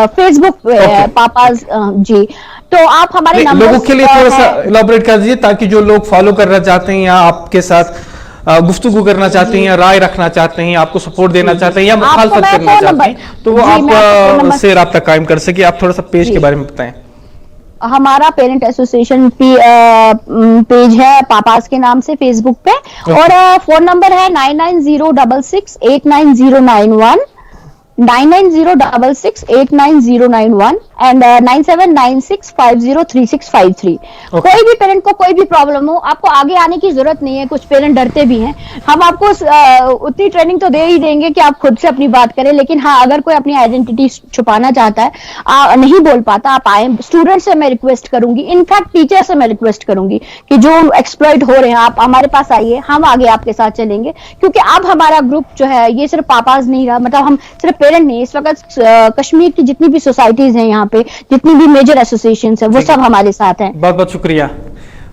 फेसबुक पे पापास जी, तो आप हमारे नंबर लोगों के लिए थोड़ा सा इलाबोरेट कर दीजिए ताकि जो लोग फॉलो करना चाहते हैं या आपके साथ गुफ्तगू करना चाहते हैं या राय रखना चाहते हैं, आपको सपोर्ट देना चाहते हैं या मुखालफत करना चाहते हैं, तो वो आप से राब्ता कायम कर सके। आप थोड़ा सा पेज के बारे में बताएं। हमारा पेरेंट एसोसिएशन पेज है पापास के नाम से फेसबुक पे, और फोन नंबर है 9906689091 9906689091 एंड 9796503653। कोई भी पेरेंट को कोई भी प्रॉब्लम हो, आपको आगे आने की जरूरत नहीं है। कुछ पेरेंट डरते भी हैं, हम आपको उतनी ट्रेनिंग तो दे ही देंगे कि आप खुद से अपनी बात करें, लेकिन हाँ, अगर कोई अपनी आइडेंटिटी छुपाना चाहता है, नहीं बोल पाता, आप आए। स्टूडेंट से मैं रिक्वेस्ट करूंगी, इनफैक्ट टीचर से मैं रिक्वेस्ट करूंगी कि जो एक्सप्लॉइट हो रहे हैं, आप हमारे पास आइए, हम आगे आपके साथ चलेंगे, क्योंकि अब हमारा ग्रुप जो है ये सिर्फ पापास नहीं रहा, मतलब हम सिर्फ पेरेंट नहीं, इस वक्त कश्मीर की जितनी भी सोसाइटीज हैं यहाँ पे, जितनी भी मेजर एसोसिएशंस हैं, वो सब हमारे साथ हैं। बहुत बहुत शुक्रिया।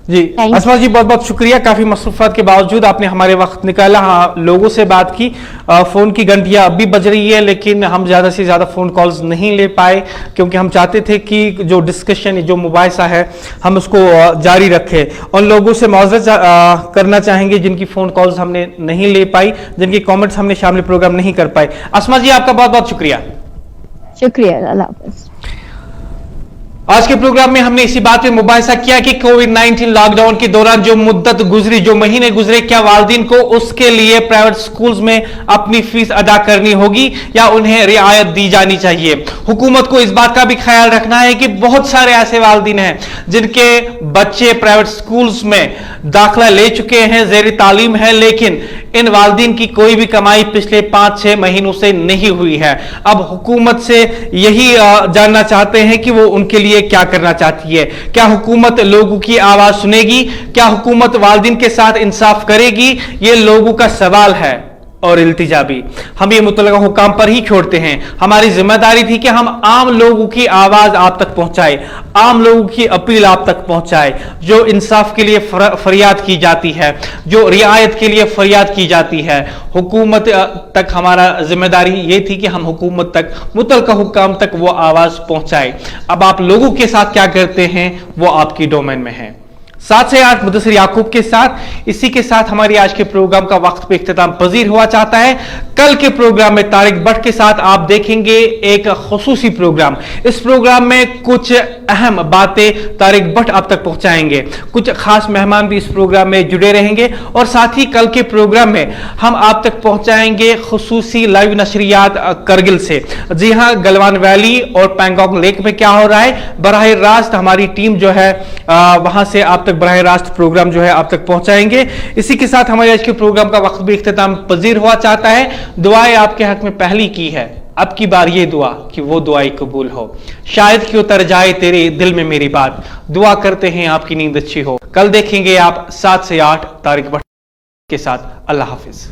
जी अस्मा जी, बहुत बहुत शुक्रिया। काफी मसरूफात के बावजूद आपने हमारे वक्त निकाला। हाँ, लोगों से बात की, फोन की घंटियां अब भी बज रही है, लेकिन हम ज्यादा से ज्यादा फोन कॉल्स नहीं ले पाए क्योंकि हम चाहते थे कि जो डिस्कशन, जो मुबाहिसा है, हम उसको जारी रखें। उन लोगों से मौजूद करना चाहेंगे जिनकी फोन कॉल्स हमने नहीं ले पाई, जिनके कॉमेंट्स हमने शामिल प्रोग्राम नहीं कर पाए। अस्मा जी, आपका बहुत बहुत शुक्रिया। शुक्रिया, अल्लाह हाफ़िज़। आज के प्रोग्राम में हमने इसी बात पे मुबाहिसा किया कि कोविड-19 लॉकडाउन के दौरान जो मुद्दत गुजरी, जो महीने गुजरे, क्या वालिदैन को उसके लिए प्राइवेट स्कूल्स में अपनी फीस अदा करनी होगी या उन्हें रियायत दी जानी चाहिए। हुकूमत को इस बात का भी ख्याल रखना है कि बहुत सारे ऐसे वालिदैन हैं जिनके बच्चे प्राइवेट स्कूल्स में दाखिला ले चुके हैं, ज़ेर तालीम है, लेकिन इन वालिदैन की कोई भी कमाई पिछले 5-6 महीनों से नहीं हुई है। अब हुकूमत से यही जानना चाहते हैं कि वो उनके लिए क्या करना चाहती है। क्या हुकूमत लोगों की आवाज सुनेगी? क्या हुकूमत वालिदैन के साथ इंसाफ करेगी? ये लोगों का सवाल है और इल्तिजा भी। हम ये मुतलका हुकाम पर ही छोड़ते हैं। हमारी जिम्मेदारी थी कि हम आम लोगों की आवाज आप तक पहुंचाए, आम लोगों की अपील आप तक पहुंचाए। जो इंसाफ के लिए फरियाद की जाती है, जो रियायत के लिए फरियाद की जाती है, हुकूमत तक हमारा जिम्मेदारी ये थी कि हम हुकूमत तक, मुतलका हुकाम तक वो आवाज पहुंचाए। अब आप लोगों के साथ क्या करते हैं वो आपकी डोमेन में है। 7 से 8 मुदस्सिर याकूब के साथ, इसी के साथ हमारी आज के प्रोग्राम का वक्त पे इख्तिताम पजीर हुआ चाहता है। कल के प्रोग्राम में तारिक भट्ट के साथ आप देखेंगे एक खुसूसी प्रोग्राम। इस प्रोग्राम में कुछ अहम बातें तारिक भट्ट आप तक पहुंचाएंगे, कुछ खास मेहमान भी इस प्रोग्राम में जुड़े रहेंगे और साथ ही कल के प्रोग्राम में हम आप तक पहुंचाएंगे खुसूसी लाइव नशरियात करगिल से। जी हां, गलवान वैली और पैंगोंग लेक में क्या हो रहा है, बराह रास्त हमारी टीम जो है वहां से आप तक बराह रास्त प्रोग्राम जो है आप तक पहुंचाएंगे। इसी के साथ हमारे आज के प्रोग्राम का वक्त भी इख्तिताम पजीर हुआ चाहता है। दुआएं आपके हक में पहली की है, अब की बार ये दुआ कि वो दुआएं कबूल हो। शायद कि उतर जाए तेरे दिल में मेरी बात, दुआ करते हैं आपकी नींद अच्छी हो। कल देखेंगे आप 7 से 8 तारिक भट्ट के साथ। अल्लाह हाफिज।